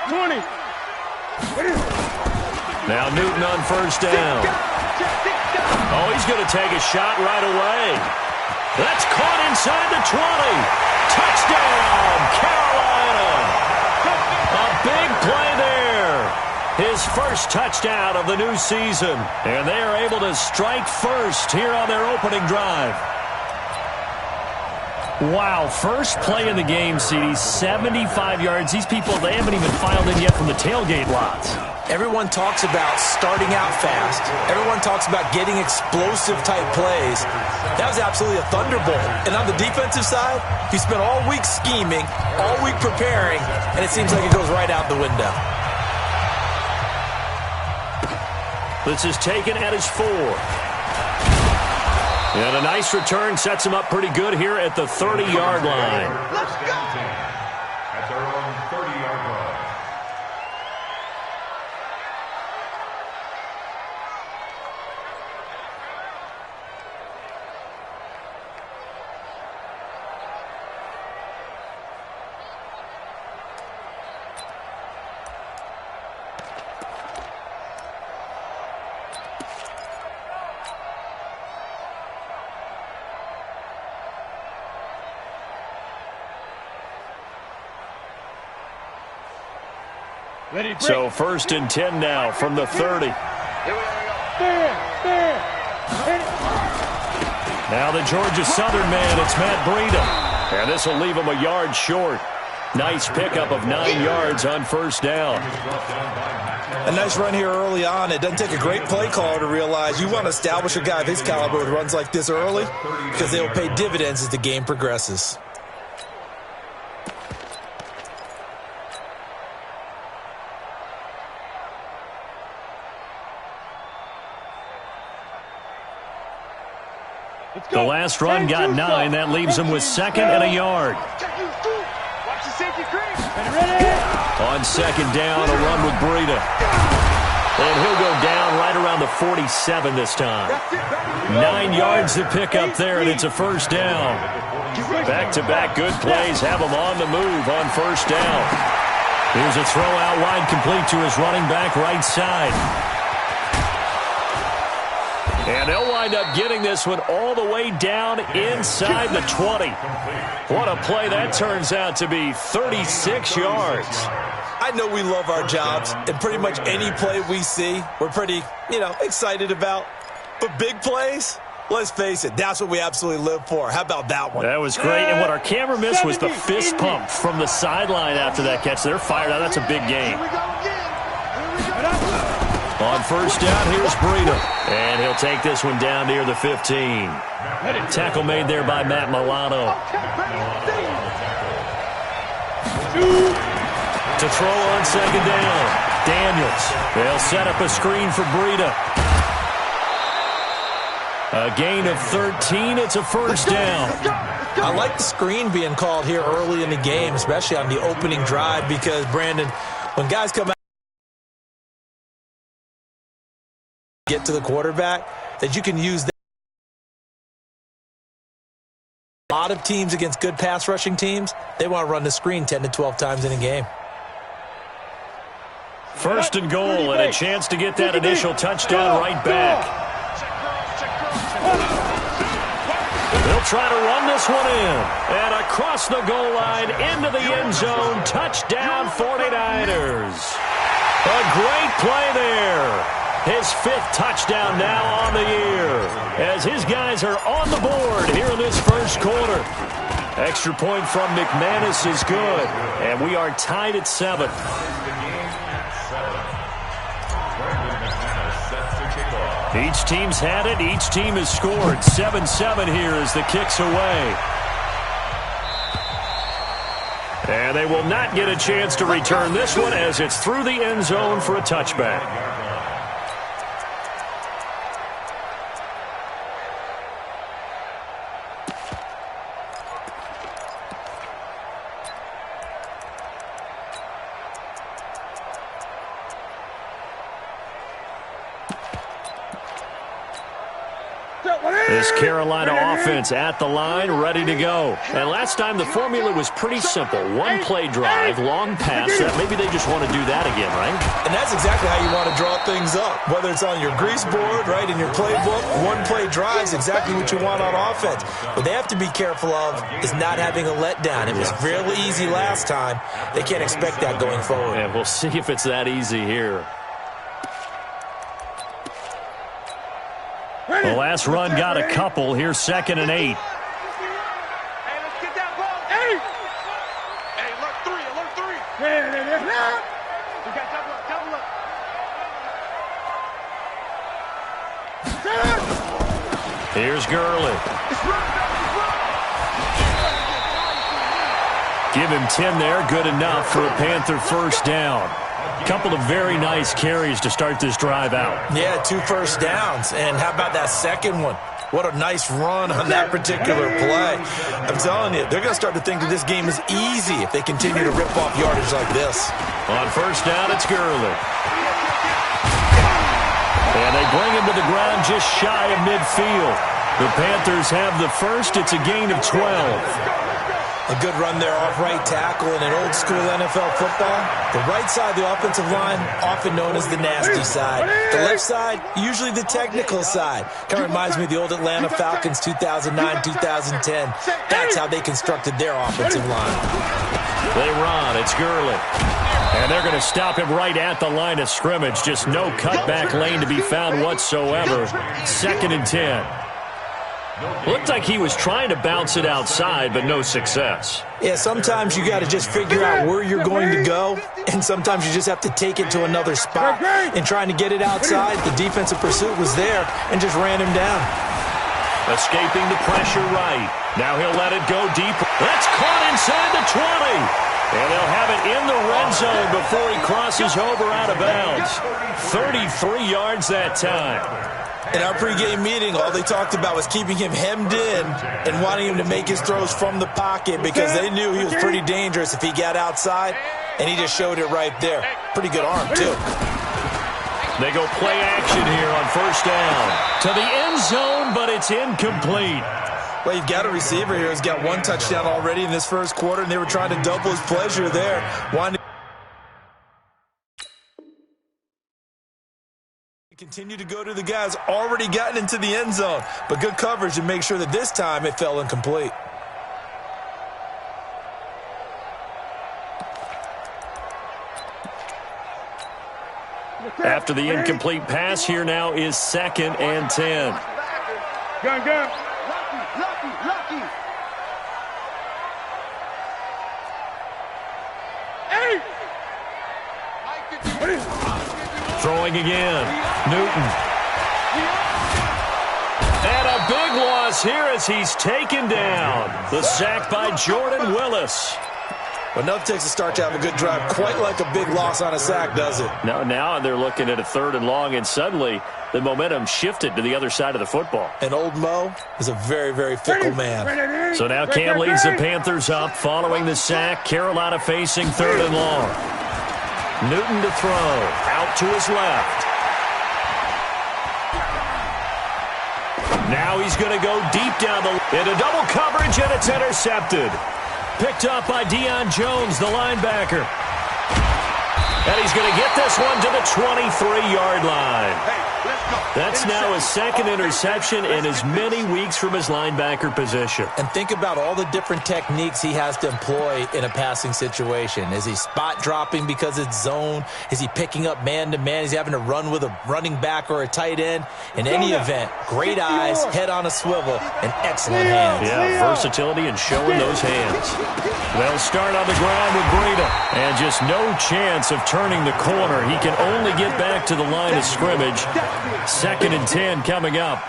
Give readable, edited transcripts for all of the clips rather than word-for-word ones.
20. Now Newton on first down. Oh, he's going to take a shot right away. That's caught inside the 20. Touchdown, Carolina. A big play there. His first touchdown of the new season. And they are able to strike first here on their opening drive. Wow, first play in the game, CD, 75 yards. These people, they haven't even filed in yet from the tailgate lots. Everyone talks about starting out fast. Everyone talks about getting explosive-type plays. That was absolutely a thunderbolt. And on the defensive side, he spent all week scheming, all week preparing, and it seems like it goes right out the window. This is taken at his 4. And a nice return sets him up pretty good here at the 30-yard line. Let's go! At their own 30-yard line. So first and 10 now from the 30. Now the Georgia Southern man, it's Matt Breida. And this will leave him a yard short. Nice pickup of 9 yards on first down. A nice run here early on. It doesn't take a great play caller to realize you want to establish a guy of his caliber with runs like this early because they will pay dividends as the game progresses. The last run got 9. That leaves him with second and a yard. Watch the safety creep. On second down, a run with Breida. And he'll go down right around the 47 this time. 9 yards to pick up there, and it's a first down. Back-to-back good plays have him on the move on first down. Here's a throw out wide complete to his running back right side. And they'll wind up getting this one all the way down inside the 20. What a play that turns out to be, 36 yards. I know we love our jobs, and pretty much any play we see, we're pretty, excited about. But big plays, let's face it, that's what we absolutely live for. How about that one? That was great, and what our camera missed was the fist pump from the sideline after that catch. They're fired out. That's a big game. On first down, here's Breida. And he'll take this one down near the 15. Tackle made there by Matt Milano. To throw on second down, Daniels. They'll set up a screen for Breida. A gain of 13. It's a first down. I like the screen being called here early in the game, especially on the opening drive, because, Brandon, when guys come out, get to the quarterback, that you can use that. A lot of teams against good pass rushing teams, they want to run the screen 10 to 12 times in a game. First and goal, and a chance to get that initial touchdown right back. They'll try to run this one in. And across the goal line, into the end zone, touchdown 49ers. A great play there. His 5th touchdown now on the year, as his guys are on the board here in this first quarter. Extra point from McManus is good, and we are tied at 7. Each team's had it. Each team has scored. 7-7 here as the kick's away. And they will not get a chance to return this one as it's through the end zone for a touchback. This Carolina offense at the line, ready to go. And last time the formula was pretty simple. One play drive, long pass. Maybe they just want to do that again, right? And that's exactly how you want to draw things up. Whether it's on your grease board, right, in your playbook, one play drive is exactly what you want on offense. What they have to be careful of is not having a letdown. It was really easy last time. They can't expect that going forward. And we'll see if it's that easy here. The last run got a couple. Here's 2nd and 8. Hey, let's get that ball. Hey! Hey, alert 3, alert 3. We got double up. Here's Gurley. Give him 10 there. Good enough for a Panther first down. Couple of very nice carries to start this drive out. Yeah, 2 first downs. And how about that second one? What a nice run on that particular play. I'm telling you, they're going to start to think that this game is easy if they continue to rip off yardage like this. On first down, it's Gurley. And they bring him to the ground just shy of midfield. The Panthers have the first. It's a gain of 12. A good run there off right tackle in an old-school NFL football. The right side of the offensive line, often known as the nasty side. The left side, usually the technical side. Kind of reminds me of the old Atlanta Falcons 2009-2010. That's how they constructed their offensive line. They run. It's Gurley. And they're going to stop him right at the line of scrimmage. Just no cutback lane to be found whatsoever. 2nd and 10. Looked like he was trying to bounce it outside, but no success. Yeah, sometimes you got to just figure out where you're going to go, and sometimes you just have to take it to another spot. In trying to get it outside, the defensive pursuit was there and just ran him down. Escaping the pressure right. Now he'll let it go deep. That's caught inside the 20. And they'll have it in the red zone before he crosses over out of bounds. 33 yards that time. In our pregame meeting, all they talked about was keeping him hemmed in and wanting him to make his throws from the pocket because they knew he was pretty dangerous if he got outside, and he just showed it right there. Pretty good arm, too. They go play action here on first down. To the end zone, but it's incomplete. Well, you've got a receiver here who's got 1 touchdown already in this first quarter, and they were trying to double his pleasure there. Continue to go to the guys already gotten into the end zone, but good coverage to make sure that this time it fell incomplete. After the incomplete pass, here now is 2nd and 10. Gun. Lucky. Hey! Throwing again. Newton. And a big loss here as he's taken down. The sack by Jordan Willis. Well, enough takes a start to have a good drive. Quite like a big loss on a sack, does it? Now they're looking at a 3rd and long, and suddenly the momentum shifted to the other side of the football. And old Mo is a very, very fickle man. So now Cam leads the Panthers up following the sack. Carolina facing 3rd and long. Newton to throw. Out to his left. Now he's going to go deep down into double coverage, and it's intercepted. Picked up by Deion Jones, the linebacker. And he's going to get this one to the 23-yard line. That's now his 2nd interception in as many weeks from his linebacker position. And think about all the different techniques he has to employ in a passing situation. Is he spot dropping because it's zone? Is he picking up man-to-man? Is he having to run with a running back or a tight end? In any event, great eyes, head on a swivel, and excellent hands. Yeah, versatility and showing those hands. They'll start on the ground with Breida. And just no chance of turning the corner. He can only get back to the line of scrimmage. 2nd and 10 coming up.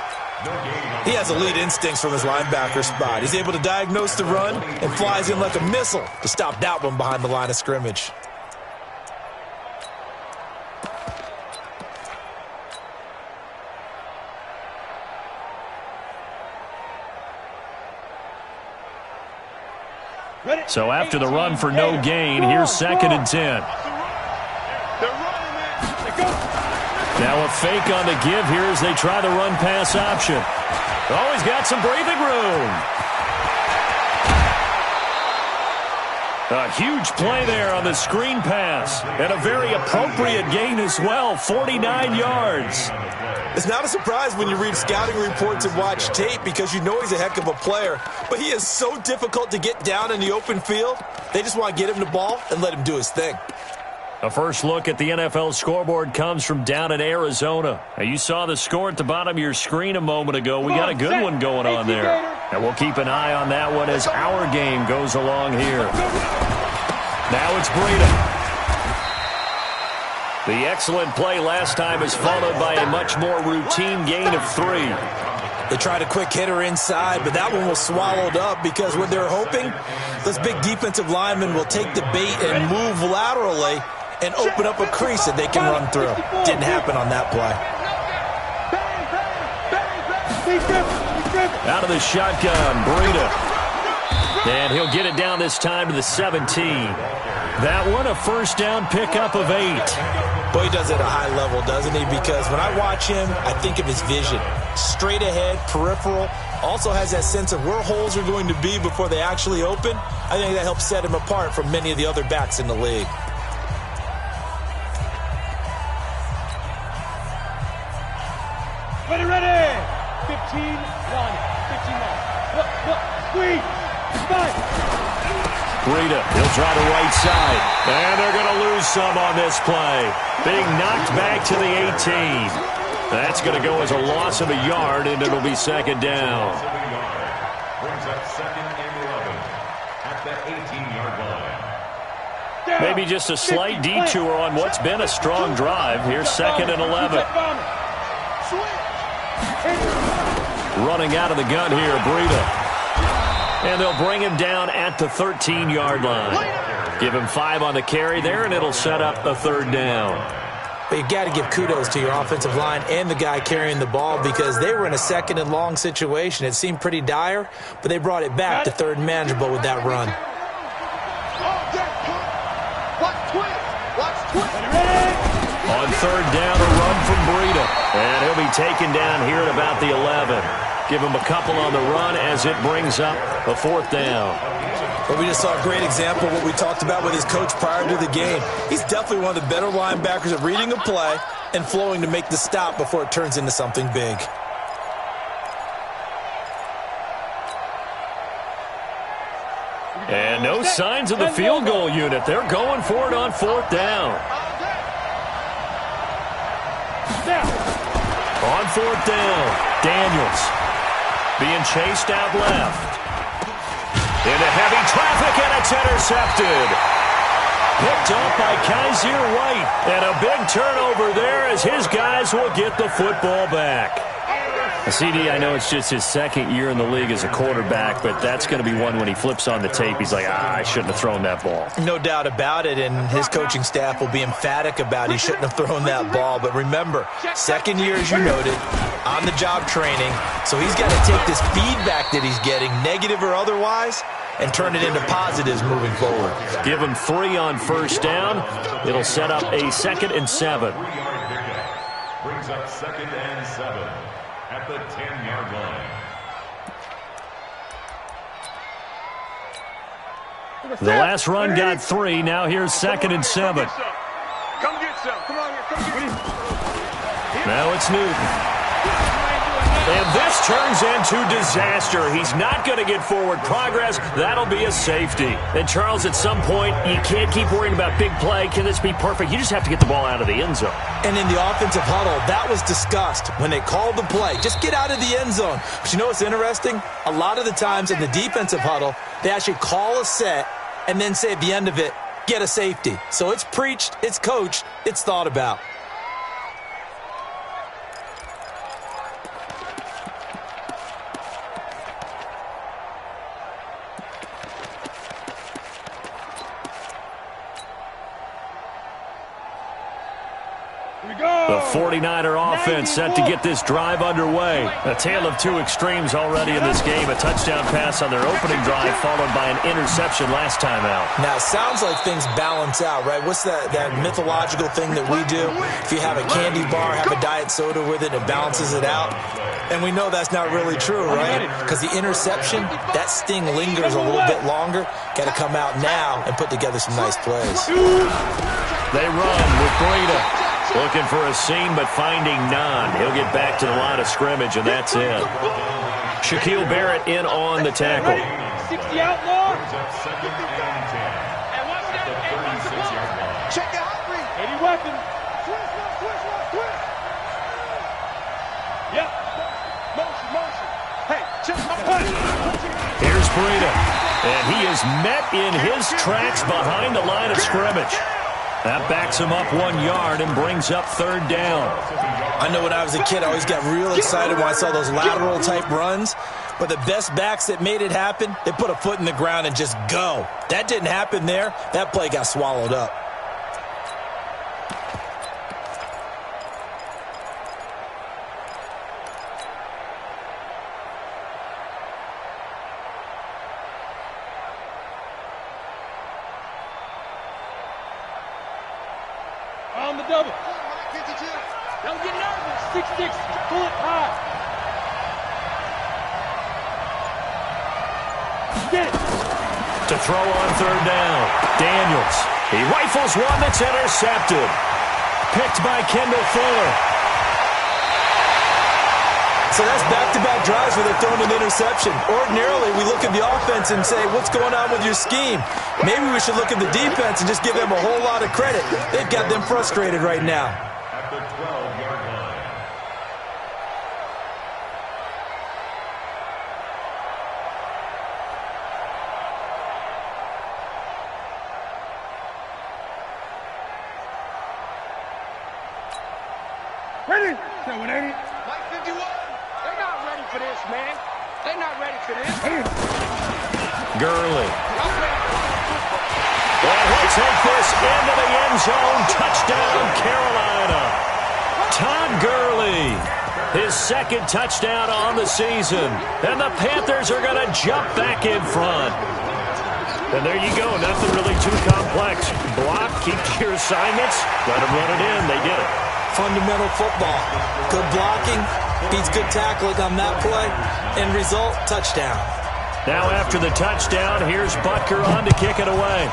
He has elite instincts from his linebacker spot. He's able to diagnose the run and flies in like a missile to stop that one behind the line of scrimmage. So after the run for no gain, here's 2nd and 10. Now a fake on the give here as they try the run-pass option. Oh, he's got some breathing room. A huge play there on the screen pass. And a very appropriate gain as well, 49 yards. It's not a surprise when you read scouting reports and watch tape because you know he's a heck of a player. But he is so difficult to get down in the open field. They just want to get him the ball and let him do his thing. A first look at the NFL scoreboard comes from down in Arizona. Now, you saw the score at the bottom of your screen a moment ago. We got a good one going on there. And we'll keep an eye on that one as our game goes along here. Now it's Breida. The excellent play last time is followed by a much more routine gain of 3. They tried a quick hitter inside, but that one was swallowed up because what they're hoping, those big defensive linemen will take the bait and move laterally and open up a crease that they can run through. Didn't happen on that play. Out of the shotgun, Breida. And he'll get it down this time to the 17. That one, a first down pickup of 8. Boy, he does it at a high level, doesn't he? Because when I watch him, I think of his vision. Straight ahead, peripheral. Also has that sense of where holes are going to be before they actually open. I think that helps set him apart from many of the other backs in the league. Ready. 15-1. 15-1. Look. Squeeze. Spike. Breida, he'll try the right side. And they're going to lose some on this play. Being knocked back to the 18. That's going to go as a loss of a yard, and it'll be second down. Brings up 2nd and 11 at the 18-yard line. Maybe just a slight detour on what's been a strong drive. Here's 2nd and 11. Running out of the gun here, Breida. And they'll bring him down at the 13-yard line. Give him 5 on the carry there, and it'll set up a third down. But you got to give kudos to your offensive line and the guy carrying the ball because they were in a 2nd and long situation. It seemed pretty dire, but they brought it back to 3rd and manageable with that run. On 3rd down, a run from Breida. And he'll be taken down here at about the 11. Give him a couple on the run as it brings up a 4th down. But we just saw a great example of what we talked about with his coach prior to the game. He's definitely one of the better linebackers at reading a play and flowing to make the stop before it turns into something big. And no signs of the field goal unit. They're going for it on 4th down. On 4th down, Daniels being chased out left. Into heavy traffic, and it's intercepted. Picked up by Kaiser White. And a big turnover there as his guys will get the football back. CD, I know it's just his 2nd year in the league as a quarterback, but that's going to be one when he flips on the tape. He's like, I shouldn't have thrown that ball. No doubt about it, and his coaching staff will be emphatic about he shouldn't have thrown that ball. But remember, 2nd year, as you noted, on-the-job training. So he's got to take this feedback that he's getting, negative or otherwise, and turn it into positives moving forward. Give him 3 on 1st down. It'll set up a 2nd and 7. Brings up 2nd and 7 at the 10-yard line. The last run got 3. Now here's 2nd and 7. Come get some. Come on here. Come get some. Now it's Newton. And this turns into disaster. He's not going to get forward progress. That'll be a safety. And, Charles, at some point, you can't keep worrying about big play. Can this be perfect? You just have to get the ball out of the end zone. And in the offensive huddle, that was discussed when they called the play. Just get out of the end zone. But you know what's interesting? A lot of the times in the defensive huddle, they actually call a set and then say at the end of it, get a safety. So it's preached, it's coached, it's thought about. The 49er offense set to get this drive underway. A tale of two extremes already in this game. A touchdown pass on their opening drive followed by an interception last time out. Now, it sounds like things balance out, right? What's that mythological thing that we do? If you have a candy bar, have a diet soda with it, it balances it out. And we know that's not really true, right? Because the interception, that sting lingers a little bit longer. Got to come out now and put together some nice plays. They run with Breida. Looking for a seam, but finding none. He'll get back to the line of scrimmage, and that's it. Shaquille Barrett in on the tackle. 60 outlaw. Second and 10. And watch that. Check it out, Reed. Any weapon. Switch. Yep. Motion. Hey, check my punch. Here's Breida. And he is met in his tracks behind the line of scrimmage. That backs him up 1 yard and brings up third down. I know when I was a kid, I always got real excited when I saw those lateral-type runs. But the best backs that made it happen, they put a foot in the ground and just go. That didn't happen there. That play got swallowed up. On the double. Don't get nervous. 6-6. Pull it high. Get it. To throw on third down. Daniels. He rifles one that's intercepted. Picked by Kendall Fuller. So that's back-to-back drives where they're throwing an interception. Ordinarily, we look at the offense and say, what's going on with your scheme? Maybe we should look at the defense and just give them a whole lot of credit. They've got them frustrated right now. At the 12-yard line. Ready? No, it ain't. Like 51. They're not ready for this, man. They're not ready for this. Gurley. And he'll take this into the end zone. Touchdown, Carolina. Todd Gurley. His second touchdown on the season. And the Panthers are going to jump back in front. And there you go. Nothing really too complex. Block, keep your assignments. Let them run it in. They did it. Fundamental football. Good blocking. Beats good tackling on that play. End result, touchdown. Now after the touchdown, here's Butker on to kick it away.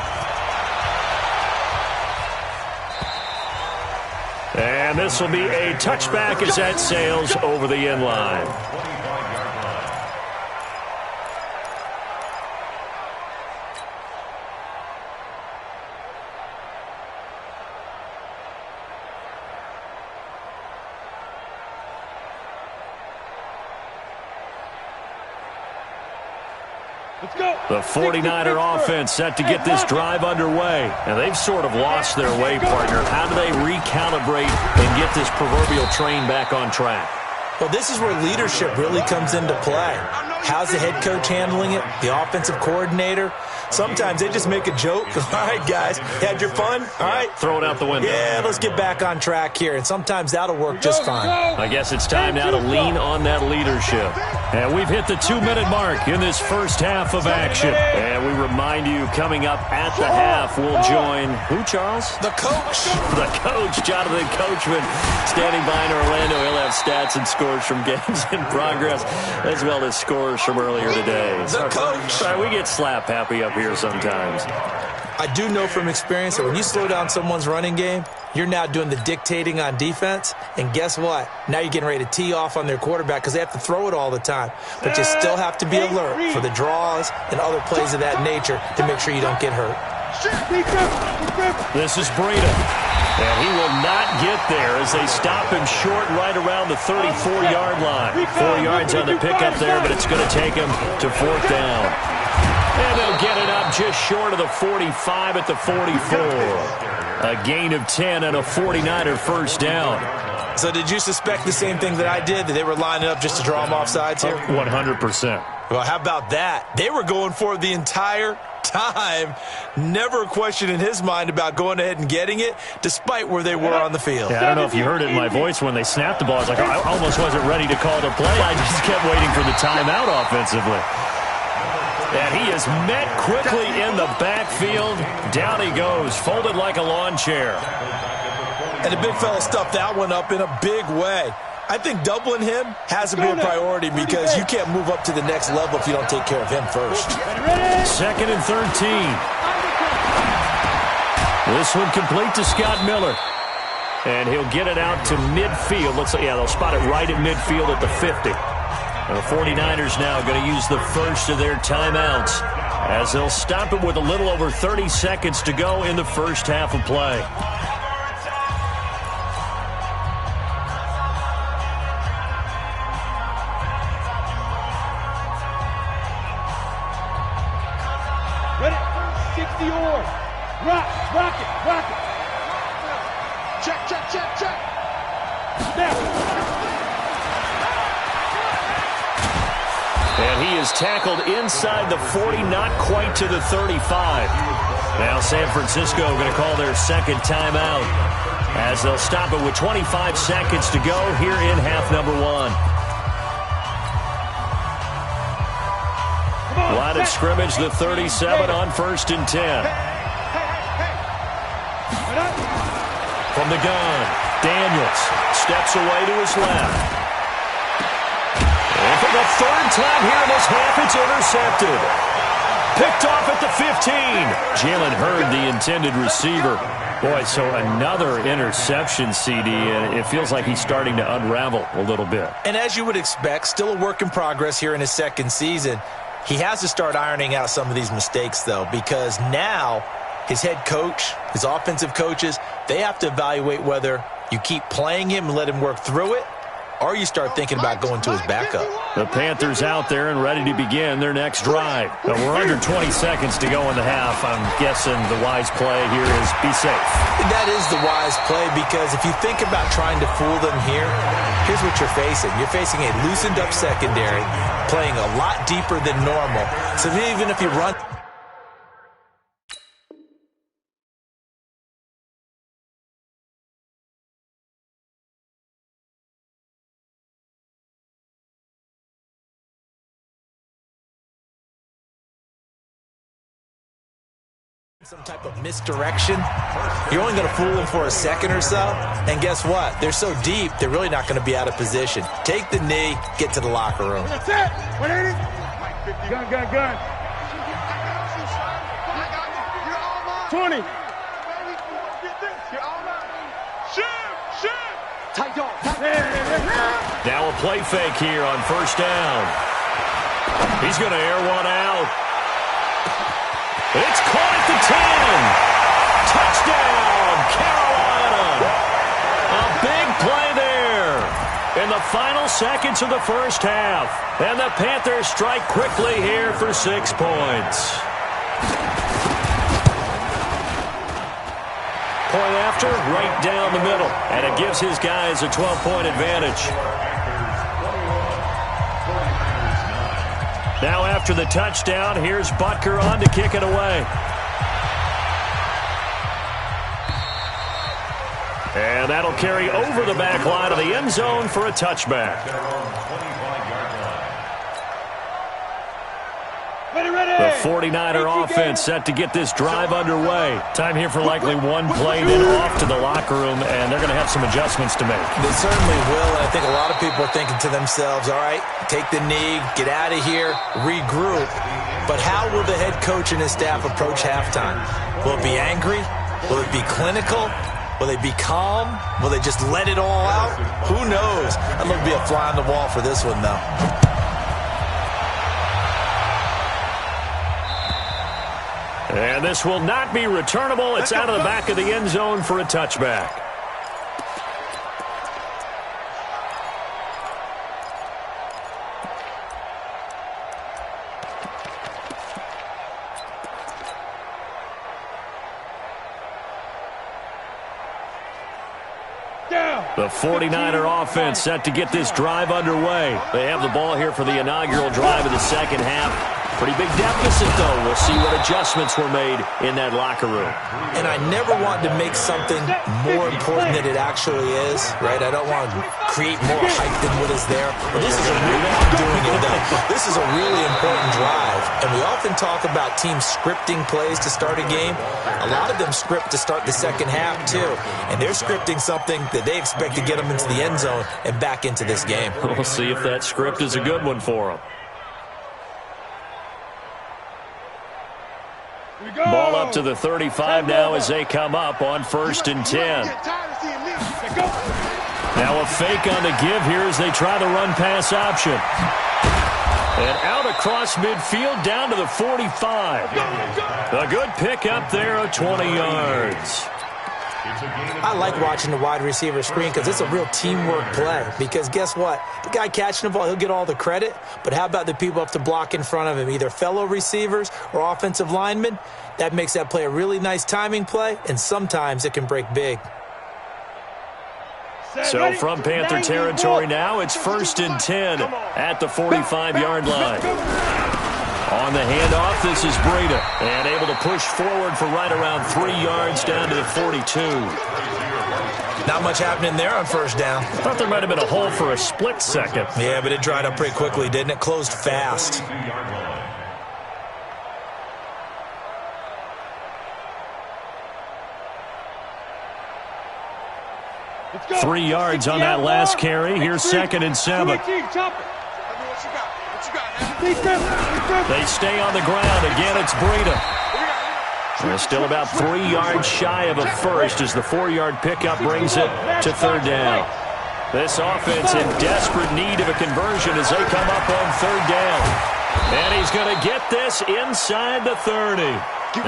And this will be a touchback as that sails over the end line. Let's go. The 49er offense set to get this drive underway. And they've sort of lost their way, partner. How do they recalibrate and get this proverbial train back on track? Well, this is where leadership really comes into play. How's the head coach handling it? The offensive coordinator? Sometimes they just make a joke. All right, guys, had your fun? All right. Throw it out the window. Yeah, let's get back on track here. And sometimes that'll work just fine. I guess it's time now to lean on that leadership. And we've hit the 2-minute mark in this first half of action. And we remind you, coming up at the half, we'll join, who, Charles? The coach. The coach, Jonathan Coachman, standing by in Orlando. He'll have stats and scores from games in progress, as well as scores from earlier today. The coach. Sorry, we get slap happy up here sometimes. I do know from experience that when you slow down someone's running game, you're now doing the dictating on defense. And guess what? Now you're getting ready to tee off on their quarterback because they have to throw it all the time. But you still have to be alert for the draws and other plays of that nature to make sure you don't get hurt. This is Breida. And he will not get there as they stop him short right around the 34-yard line. 4 yards on the pickup there, but it's going to take him to fourth down. And they'll get it up just short of the 45 at the 44. A gain of 10 and a 49er first down. So did you suspect the same thing that I did, that they were lining up just to draw them off sides here? 100%. Well, how about that? They were going for it the entire time. Never a question in his mind about going ahead and getting it, despite where they were on the field. Yeah, I don't know if you heard it in my voice when they snapped the ball. I was like, I almost wasn't ready to call the play. I just kept waiting for the timeout offensively. And he is met quickly in the backfield. Down he goes, folded like a lawn chair. And the big fella stuffed that one up in a big way. I think doubling him has to be a priority because you can't move up to the next level if you don't take care of him first. 2nd and 13. This one complete to Scott Miller. And he'll get it out to midfield. They'll spot it right at midfield at the 50. And the 49ers now going to use the first of their timeouts as they'll stop it with a little over 30 seconds to go in the first half of play. Rock it. Check. Snap. And he is tackled inside the 40, not quite to the 35. Now San Francisco going to call their second timeout as they'll stop it with 25 seconds to go here in half number 1. Line of scrimmage, the 37 on 1st and 10. From the gun, Daniels steps away to his left. And for the 3rd time here in this half, it's intercepted. Picked off at the 15. Jalen Hurd, the intended receiver. Boy, so another interception, CD, and it feels like he's starting to unravel a little bit. And as you would expect, still a work in progress here in his 2nd season. He has to start ironing out some of these mistakes, though, because now his head coach, his offensive coaches, they have to evaluate whether you keep playing him and let him work through it, or you start thinking about going to his backup. The Panthers out there and ready to begin their next drive. Now, we're under 20 seconds to go in the half. I'm guessing the wise play here is be safe. That is the wise play because if you think about trying to fool them here, here's what you're facing. You're facing a loosened up secondary, playing a lot deeper than normal. So even if you run some type of misdirection, you're only going to fool them for a second or so, and guess what? They're so deep, they're really not going to be out of position. Take the knee, get to the locker room. That's it. What is it? Gun. 20. Shoot. Tight dog. Now a play fake here on 1st down. He's going to air one out. It's caught at the 10. Touchdown, Carolina. A big play there in the final seconds of the first half. And the Panthers strike quickly here for 6 points. Point after, right down the middle. And it gives his guys a 12-point advantage. Now after the touchdown, here's Butker on to kick it away. And that'll carry over the back line of the end zone for a touchback. The 49er offense set to get this drive underway. Time here for likely one play, then off to the locker room, and they're going to have some adjustments to make. They certainly will, and I think a lot of people are thinking to themselves, all right, take the knee, get out of here, regroup. But how will the head coach and his staff approach halftime? Will it be angry? Will it be clinical? Will they be calm? Will they just let it all out? Who knows? I'd love to be a fly on the wall for this one, though. And this will not be returnable. It's out of the back of the end zone for a touchback. The 49er offense set to get this drive underway. They have the ball here for the inaugural drive of the second half. Pretty big deficit, though. We'll see what adjustments were made in that locker room. And I never want to make something more important than it actually is, right? I don't want to create more hype than what is there. But this is a really, I'm doing it, though. This is a really important drive. And we often talk about teams scripting plays to start a game. A lot of them script to start the second half, too. And they're scripting something that they expect to get them into the end zone and back into this game. We'll see if that script is a good one for them. Ball up to the 35 now as they come up on 1st and 10. Now a fake on the give here as they try the run-pass option. And out across midfield down to the 45. A good pickup there of 20 yards. I like watching the wide receiver screen because it's a real teamwork play. Because guess what? The guy catching the ball, he'll get all the credit. But how about the people up to block in front of him, either fellow receivers or offensive linemen? That makes that play a really nice timing play, and sometimes it can break big. So from Panther territory now, it's 1st and 10 at the 45-yard line. On the handoff, this is Breida, and able to push forward for right around 3 yards down to the 42. Not much happening there on 1st down. I thought there might have been a hole for a split second. Yeah, but it dried up pretty quickly, didn't it? Closed fast. 3 yards on that last carry. Here's 2nd and 7. They stay on the ground. Again, it's Breida. They're still about 3 yards shy of a first as the 4-yard pickup brings it to 3rd down. This offense in desperate need of a conversion as they come up on 3rd down. And he's going to get this inside the 30.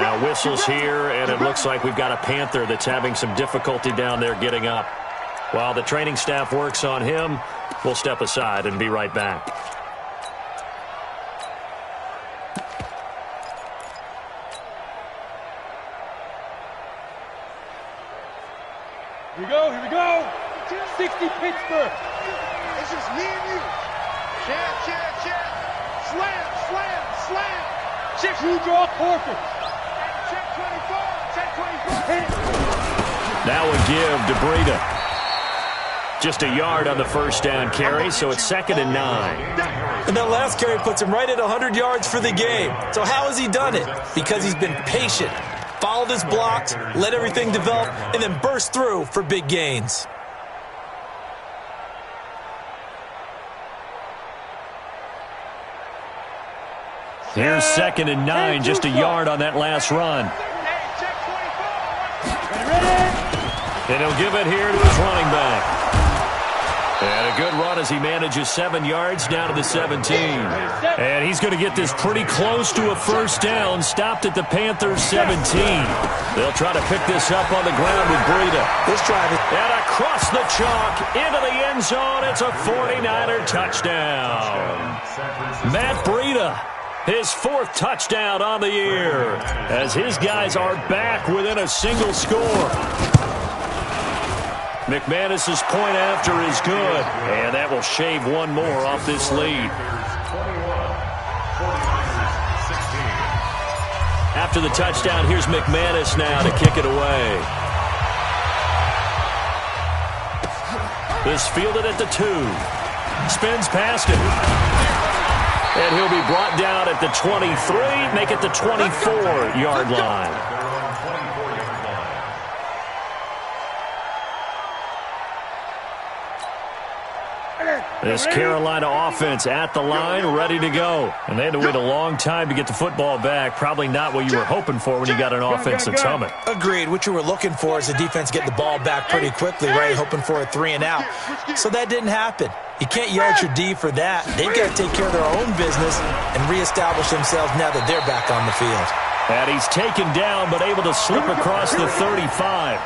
Now whistles here, and it looks like we've got a Panther that's having some difficulty down there getting up. While the training staff works on him, we'll step aside and be right back. Here we go. 60 Pittsburgh. It's just me and you. Check. Slam. Check. You draw quarter. Check 24. Now a give to Breida. Just a yard on the 1st down carry, so it's 2nd and 9. And that last carry puts him right at 100 yards for the game. So how has he done it? Because he's been patient, followed his blocks, let everything develop, and then burst through for big gains. Here's 2nd and 9, just a yard on that last run. And he'll give it here to his running back. And a good run as he manages 7 yards down to the 17. And he's going to get this pretty close to a 1st down, stopped at the Panthers' 17. They'll try to pick this up on the ground with Breida. This drive is... And across the chalk, into the end zone, it's a 49er touchdown. Matt Breida, his 4th touchdown on the year, as his guys are back within a single score. McManus's point after is good, and that will shave one more off this lead. After the touchdown, here's McManus now to kick it away. This fielded at the 2. Spins past him. And he'll be brought down at the 23, make it the 24-yard line. This Carolina offense at the line, ready to go. And they had to wait a long time to get the football back. Probably not what you were hoping for when you got an offense that's humming. Agreed. What you were looking for is the defense get the ball back pretty quickly, right? Hoping for a 3 and out. So that didn't happen. You can't yell at your D for that. They've got to take care of their own business and reestablish themselves now that they're back on the field. And he's taken down but able to slip across the 35.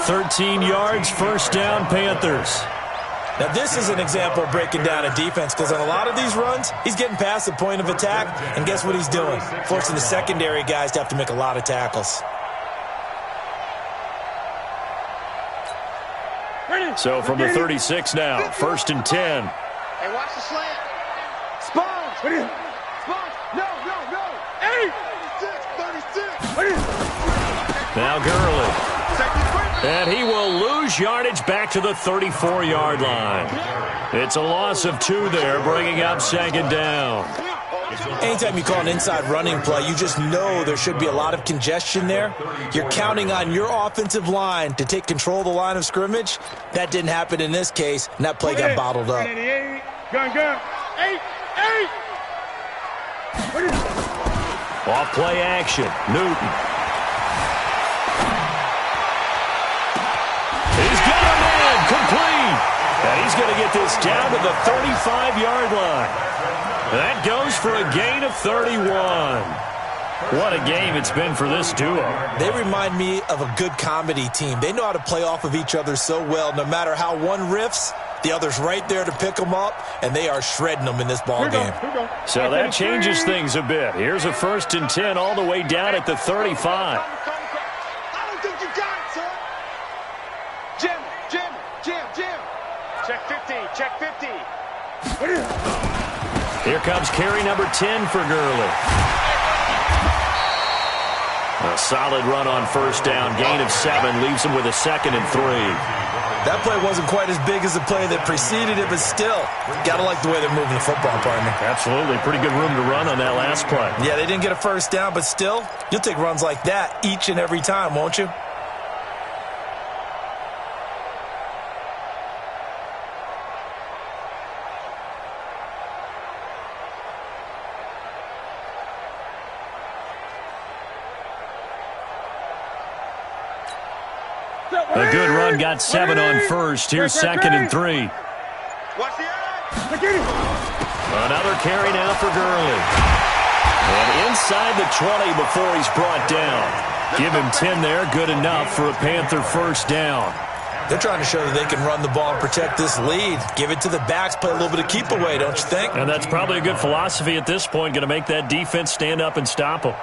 13 yards, 1st down, Panthers. Now, this is an example of breaking down a defense because on a lot of these runs, he's getting past the point of attack, and guess what he's doing? Forcing the secondary guys to have to make a lot of tackles. So from the 36 now, 1st and 10. Hey, watch the slant. Spons. Spons. No. 8. 36. Now Gurley. And he will lose yardage back to the 34-yard line. It's a loss of 2 there, bringing up 2nd down. Anytime you call an inside running play, you just know there should be a lot of congestion there. You're counting on your offensive line to take control of the line of scrimmage. That didn't happen in this case, and that play got bottled up. Gun. 8. Off play action. Newton. He's got a man complete. And he's going to get this down to the 35-yard line. That goes for a gain of 31. What a game it's been for this duo. They remind me of a good comedy team. They know how to play off of each other so well. No matter how one riffs, the other's right there to pick them up, and they are shredding them in this ball game. So that changes things a bit. Here's a 1st and 10 all the way down at the 35. I don't think you got it, son. Jim. Check 50. Here comes carry number 10 for Gurley. A solid run on 1st down. Gain of 7 leaves him with a 2nd and 3. That play wasn't quite as big as the play that preceded it, but still, gotta like the way they're moving the football, partner. Absolutely. Pretty good room to run on that last play. Yeah, they didn't get a 1st down, but still, you'll take runs like that each and every time, won't you? A good run got 7 on 1st. Here's 2nd and 3. Watch the Another carry now for Gurley. And inside the 20 before he's brought down. Give him 10 there. Good enough for a Panther 1st down. They're trying to show that they can run the ball and protect this lead. Give it to the backs, play a little bit of keep away, don't you think? And that's probably a good philosophy at this point. Going to make that defense stand up and stop them.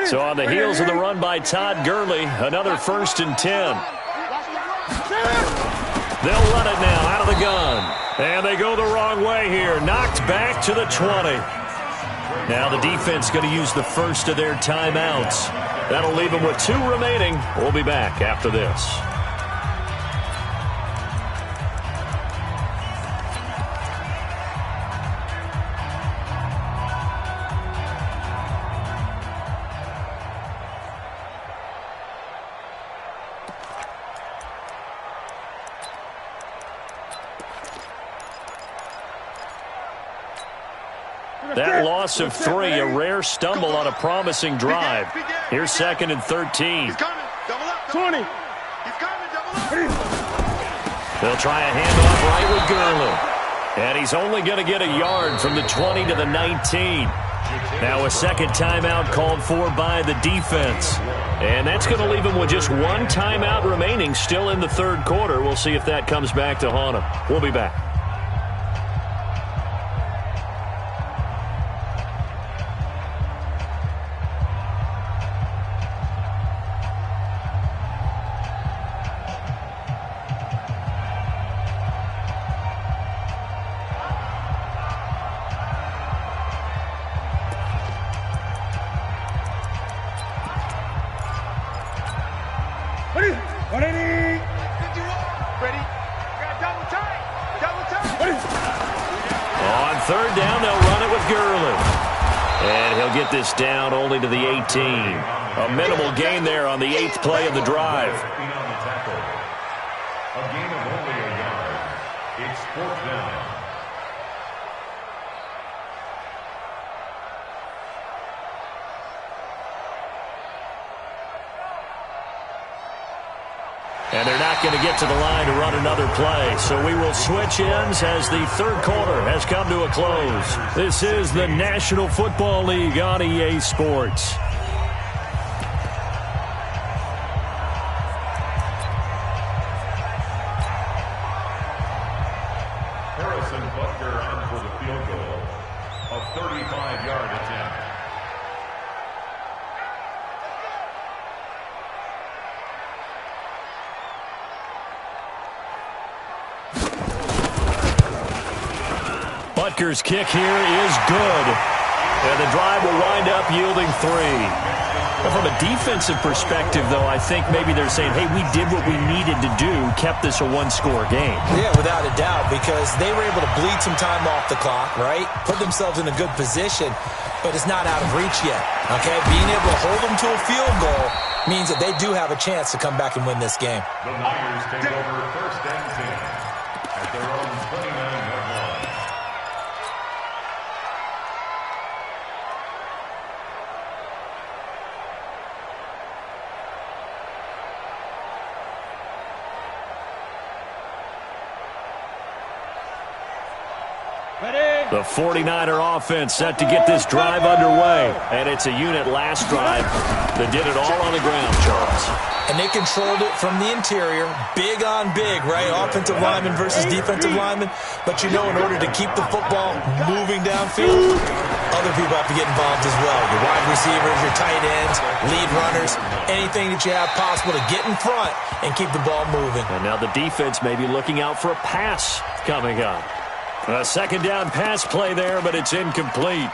So on the heels of the run by Todd Gurley, another 1st and 10. They'll run it now out of the gun. And they go the wrong way here. Knocked back to the 20. Now the defense going to use the first of their timeouts. That'll leave them with 2 remaining. We'll be back after this. That loss of 3, a rare stumble on a promising drive. Here's 2nd and 13. He's coming. Double up. 20. He's coming. Double up. They'll try a handoff right with Gurley. And he's only going to get a yard from the 20 to the 19. Now a 2nd timeout called for by the defense. And that's going to leave him with just 1 timeout remaining still in the 3rd quarter. We'll see if that comes back to haunt him. We'll be back. On 3rd down, they'll run it with Gurley. And he'll get this down only to the 18. A minimal gain there on the 8th play of the drive. A gain of only a yard. It's 4th down. And they're not going to get to the line to run another play. So we will switch ends as the 3rd quarter has come to a close. This is the National Football League on EA Sports. 35-yard attempt. Butker's kick here is good. And the drive will wind up yielding 3. Well, from a defensive perspective, though, I think maybe they're saying, hey, we did what we needed to do, kept this a one-score game. Yeah, without a doubt, because they were able to bleed some time off the clock, right? Put themselves in a good position, but it's not out of reach yet, okay? Being able to hold them to a field goal means that they do have a chance to come back and win this game. The Niners take over first and 10 at their own 29-yard line. The 49er offense set to get this drive underway. And it's a unit last drive that did it all on the ground, Charles. And they controlled it from the interior, big on big, right? Offensive lineman versus defensive lineman. But you know, in order to keep the football moving downfield, other people have to get involved as well. Your wide receivers, your tight ends, lead runners, anything that you have possible to get in front and keep the ball moving. And now the defense may be looking out for a pass coming up. A second down pass play there, but it's incomplete.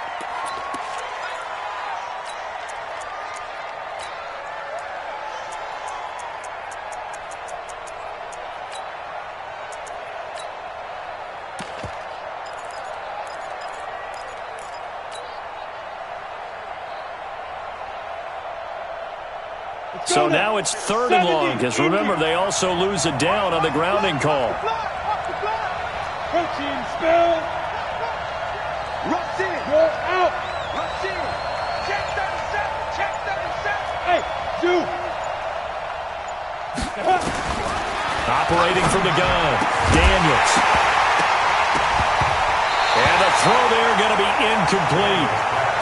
So now it's 3rd and long, because remember, they also lose a down on the grounding call. Coaching spell. Rush in. Go out. Rush in. Check 37. Check 37. Hey, do. Operating from the gun, Daniels. And the throw there going to be incomplete.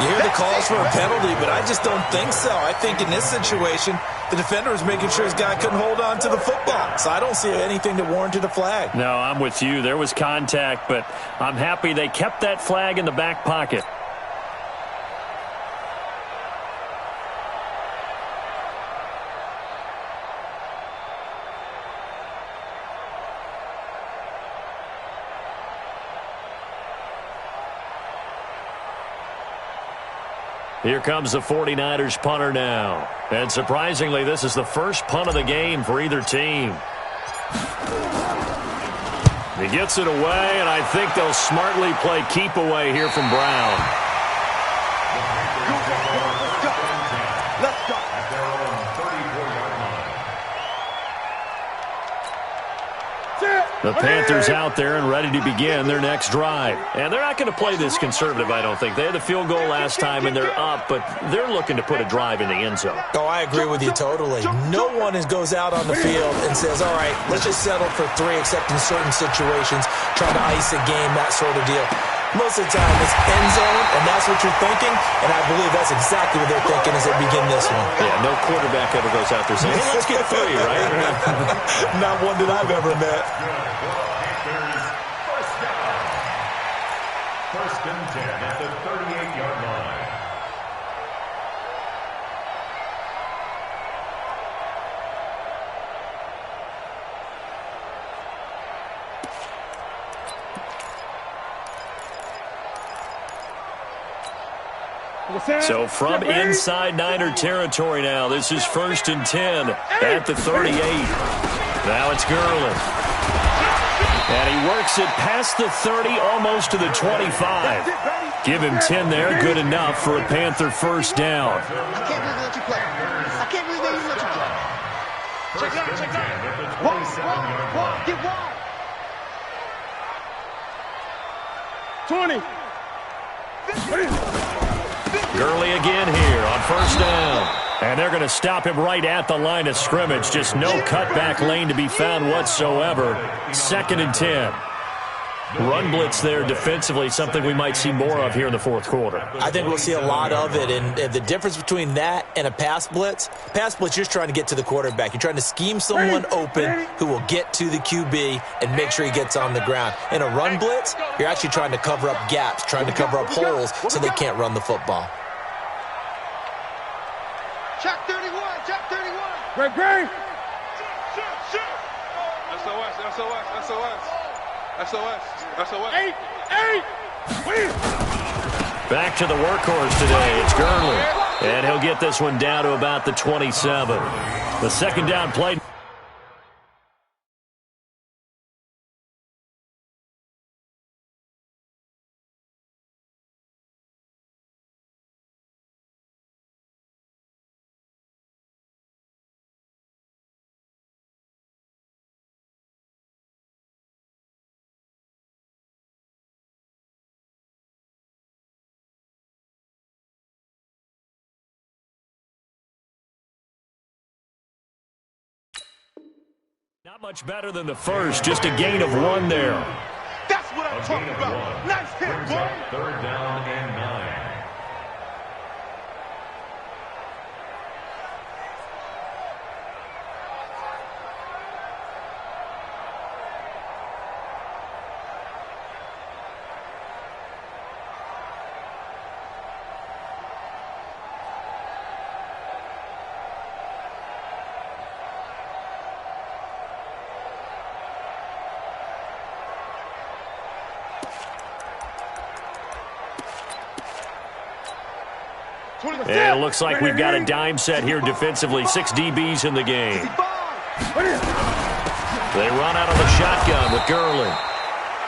You hear the calls for a penalty, but I just don't think so. I think in this situation, the defender was making sure his guy couldn't hold on to the football. So I don't see anything that warranted a flag. No, I'm with you. There was contact, but I'm happy they kept that flag in the back pocket. Here comes the 49ers punter now. And surprisingly, this is the first punt of the game for either team. He gets it away, and I think they'll smartly play keep away here from Brown. Let's go. At their own 34-yard line. The Panthers out there and ready to begin their next drive. And they're not going to play this conservative, I don't think. They had the field goal last time, and they're up, but they're looking to put a drive in the end zone. Oh, I agree with you totally. No one goes out on the field and says, all right, let's just settle for 3, except in certain situations, trying to ice a game, that sort of deal. Most of the time, it's end zone, and that's what you're thinking, and I believe that's exactly what they're thinking as they begin this one. Yeah, no quarterback ever goes out there saying, hey, let's get 3, right? Not one that I've ever met. First down. First and 10 at the 38-yard line. So from inside Niner territory now, this is 1st and 10 at the 38. Now it's Gurley. And he works it past the 30, almost to the 25. Give him 10 there, good enough for a Panther first down. I can't believe they let you play. I can't believe they even let you play. First and 10 at the 27-yard line. Get wide. 20. Gurley again here on first down. And they're going to stop him right at the line of scrimmage. Just no cutback lane to be found whatsoever. 2nd and 10. Run blitz there defensively, something we might see more of here in the fourth quarter. I think we'll see a lot of it, and the difference between that and a pass blitz, you're just trying to get to the quarterback. You're trying to scheme someone open who will get to the QB and make sure he gets on the ground. In a run blitz, you're actually trying to cover up gaps, trying to cover up holes so they can't run the football. Check 31, check 31. Great. SOS. 8. Back to the workhorse today. It's Gurley. And he'll get this one down to about the 27. The second down play. Not much better than the first, just a gain of 1 there. That's what I'm talking about. Nice hit, boy. Third down and 9. And it looks like we've got a dime set here defensively. 6 DBs in the game. They run out of the shotgun with Gurley.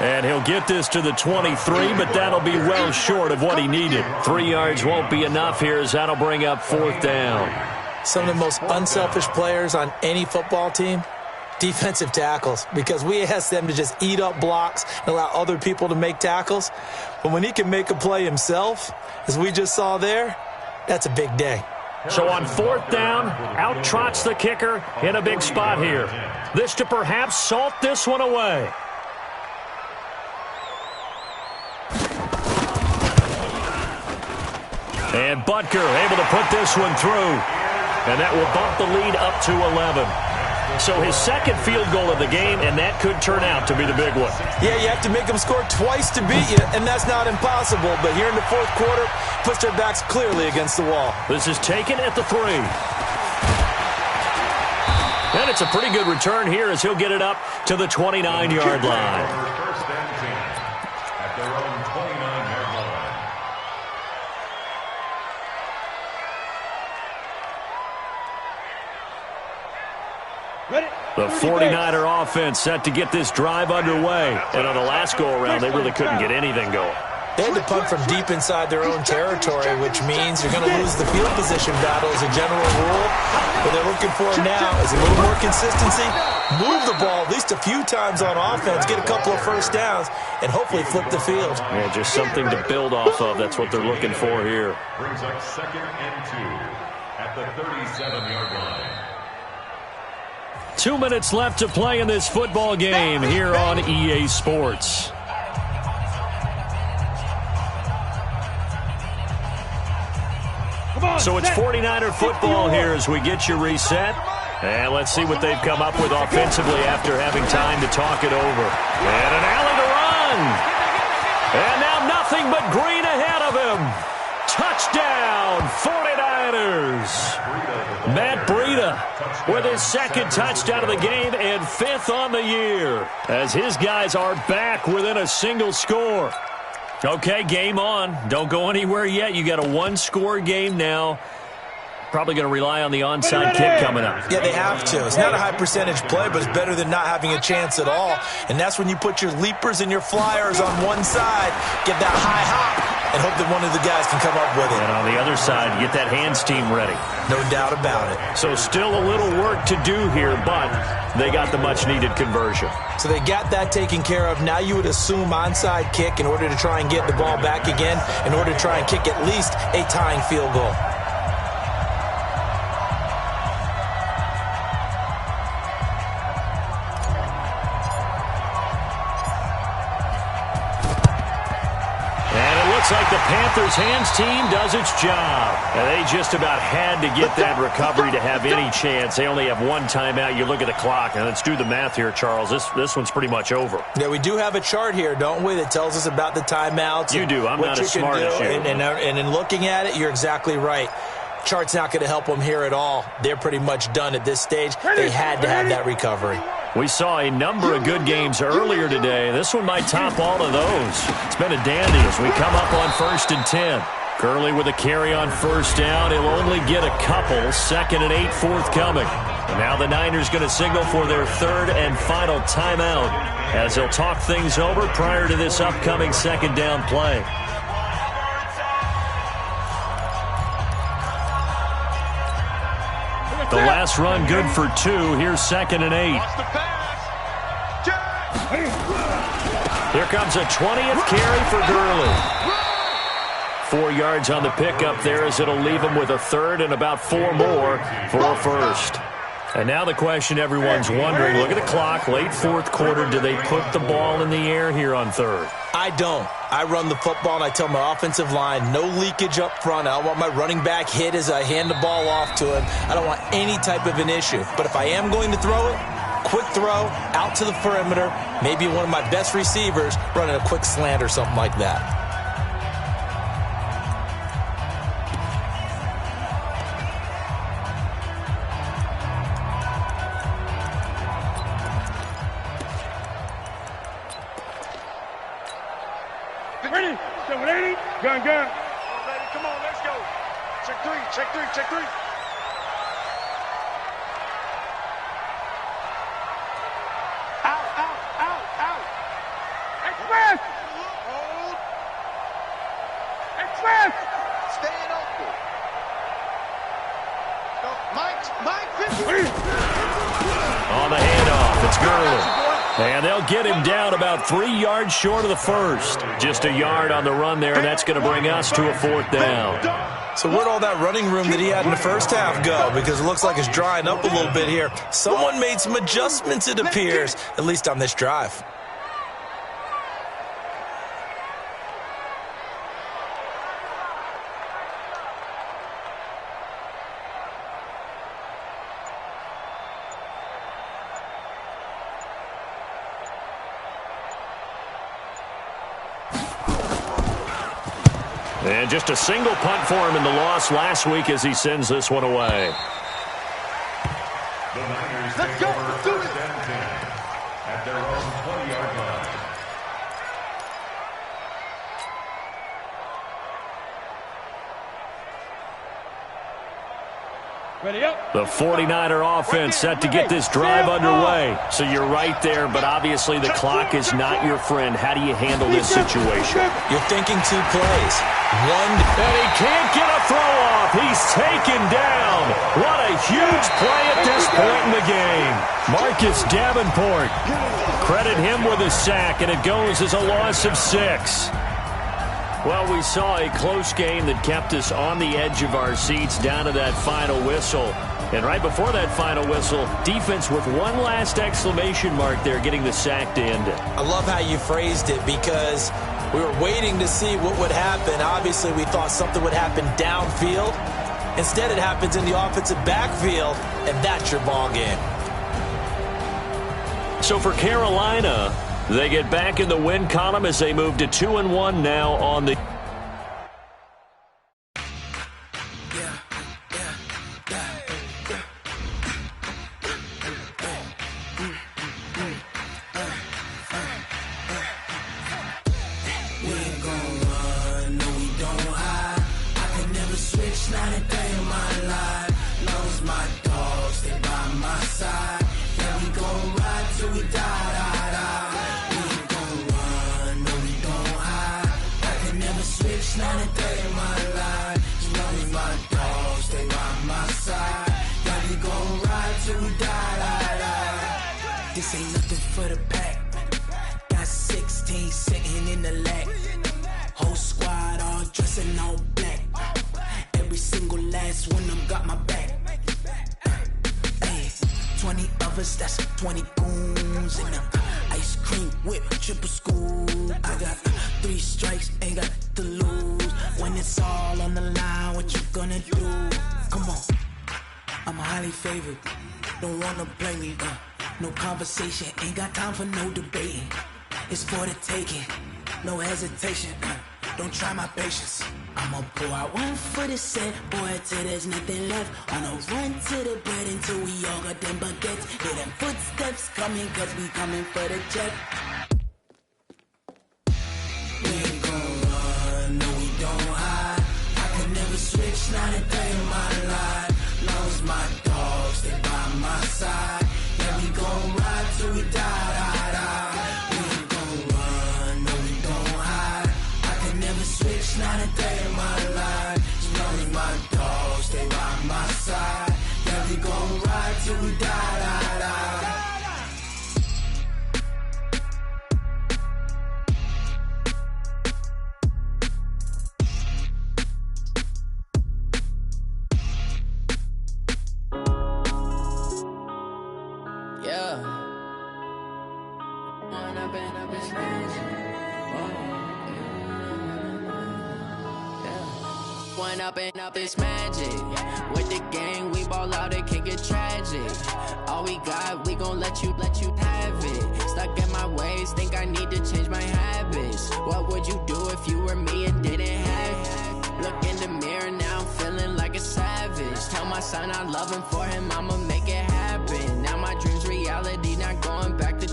And he'll get this to the 23, but that'll be well short of what he needed. 3 yards won't be enough here as that'll bring up 4th down. Some of the most unselfish players on any football team, defensive tackles, because we ask them to just eat up blocks and allow other people to make tackles. But when he can make a play himself, as we just saw there, that's a big day. So on 4th down, out trots the kicker in a big spot here. This to perhaps salt this one away. And Butker able to put this one through. And that will bump the lead up to 11. So his second field goal of the game, and that could turn out to be the big one. Yeah, you have to make them score twice to beat you, and that's not impossible. But here in the fourth quarter, puts their backs clearly against the wall. This is taken at the 3. And it's a pretty good return here as he'll get it up to the 29-yard line. First and 10 at their own 29-yard line. The 49er offense set to get this drive underway. And on the last go-around, they really couldn't get anything going. They had to punt from deep inside their own territory, which means you're going to lose the field position battle as a general rule. What they're looking for now is a little more consistency, move the ball at least a few times on offense, get a couple of first downs, and hopefully flip the field. Yeah, just something to build off of. That's what they're looking for here. Brings up 2nd and 2 at the 37-yard line. 2 minutes left to play in this football game here on EA Sports. So it's 49er football here as we get you reset. And let's see what they've come up with offensively after having time to talk it over. And an alley to run. And now nothing but green ahead of him. Touchdown, 49ers. Matt Breida with his second touchdown of the game and 5th on the year as his guys are back within a single score. Okay, game on. Don't go anywhere yet. You got a 1-score game now. Probably going to rely on the onside kick coming up. Yeah, they have to. It's not a high percentage play, but it's better than not having a chance at all. And that's when you put your leapers and your flyers on one side, get that high hop, and hope that one of the guys can come up with it. And on the other side, get that hands team ready. No doubt about it. So still a little work to do here, but they got the much-needed conversion. So they got that taken care of. Now you would assume onside kick in order to try and get the ball back again, in order to try and kick at least a tying field goal. Looks like the Panthers' hands team does its job. And they just about had to get that recovery to have any chance. They only have one timeout. You look at the clock, and let's do the math here, Charles. This one's pretty much over. Yeah, we do have a chart here, don't we, that tells us about the timeouts. You do. I'm not as smart as you. And in looking at it, you're exactly right. Chart's not going to help them here at all. They're pretty much done at this stage. They had to have that recovery. We saw a number of good games earlier today. This one might top all of those. It's been a dandy as we come up on 1st and 10. Curley with a carry on first down. He'll only get a couple. 2nd and 8 forthcoming. And now the Niners going to signal for their 3rd and final timeout as they'll talk things over prior to this upcoming 2nd down play. The last run good for 2. Here's 2nd and 8. Here comes a 20th carry for Gurley. 4 yards on the pickup there as it'll leave him with a 3rd and about 4 more for a 1st. And now the question everyone's wondering, look at the clock, late 4th quarter, do they put the ball in the air here on 3rd? I don't. I run the football, and I tell my offensive line, no leakage up front. I don't want my running back hit as I hand the ball off to him. I don't want any type of an issue. But if I am going to throw it, quick throw, out to the perimeter, maybe one of my best receivers running a quick slant or something like that. Ready? 780. Gun. Come on, let's go. Check 3. Out. Express. Hold. Express. Staying open. No, Mike 50. On the handoff, it's Gurley. And they'll get him down about 3 yards short of the 1st. Just a yard on the run there, and that's going to bring us to a 4th down. So where'd all that running room that he had in the first half go? Because it looks like it's drying up a little bit here. Someone made some adjustments, it appears, at least on this drive. And just a single punt for him in the loss last week as he sends this one away. The Niners take over 1st and 10 at their own 20-yard line. Ready up. The 49er offense set to get this drive underway. So you're right there, but obviously the clock is not your friend. How do you handle this situation? You're thinking 2 plays. One, and he can't get a throw off. He's taken down. What a huge play at this point in the game. Marcus Davenport. Credit him with a sack, and it goes as a loss of 6. Well, we saw a close game that kept us on the edge of our seats down to that final whistle. And right before that final whistle, defense with one last exclamation mark there, getting the sack to end it. I love how you phrased it because we were waiting to see what would happen. Obviously, we thought something would happen downfield. Instead, it happens in the offensive backfield, and that's your ball game. So for Carolina, they get back in the win column as they move to 2-1 now on the... This ain't nothing for the pack. Got 16 sitting in the lag. Whole squad all dressing all black. Every single last one of them got my back. Hey, 20 of us, that's 20 goons in the ice cream whip, triple school. I got 3 strikes, ain't got to lose. they favorite. Don't wanna blame me, no conversation, ain't got time for no debating. It's for the taking, no hesitation, don't try my patience. I'ma pour out one for the set, boy, till there's nothing left. On a run to the bread until we all got them baguettes. Hear them footsteps coming, cause we coming for the check. We ain't gon' run, no we don't hide. I can never switch, not a day in my life. Long as my dogs, they by my side. Yeah, we gon' ride till we die, die, die. We ain't gon' run, no we don't hide. I can never switch, not a day in my life. As long as my dogs, stay by my side. Yeah, we gon' ride till we die, die, die. Up it's magic. With the gang, we ball out, it can get tragic. All we got, we gon' let you have it. Stuck in my ways, think I need to change my habits. What would you do if you were me and didn't have it? Look in the mirror, now I'm feeling like a savage. Tell my son I love him, for him I'ma make it happen. Now my dream's reality, not going back to.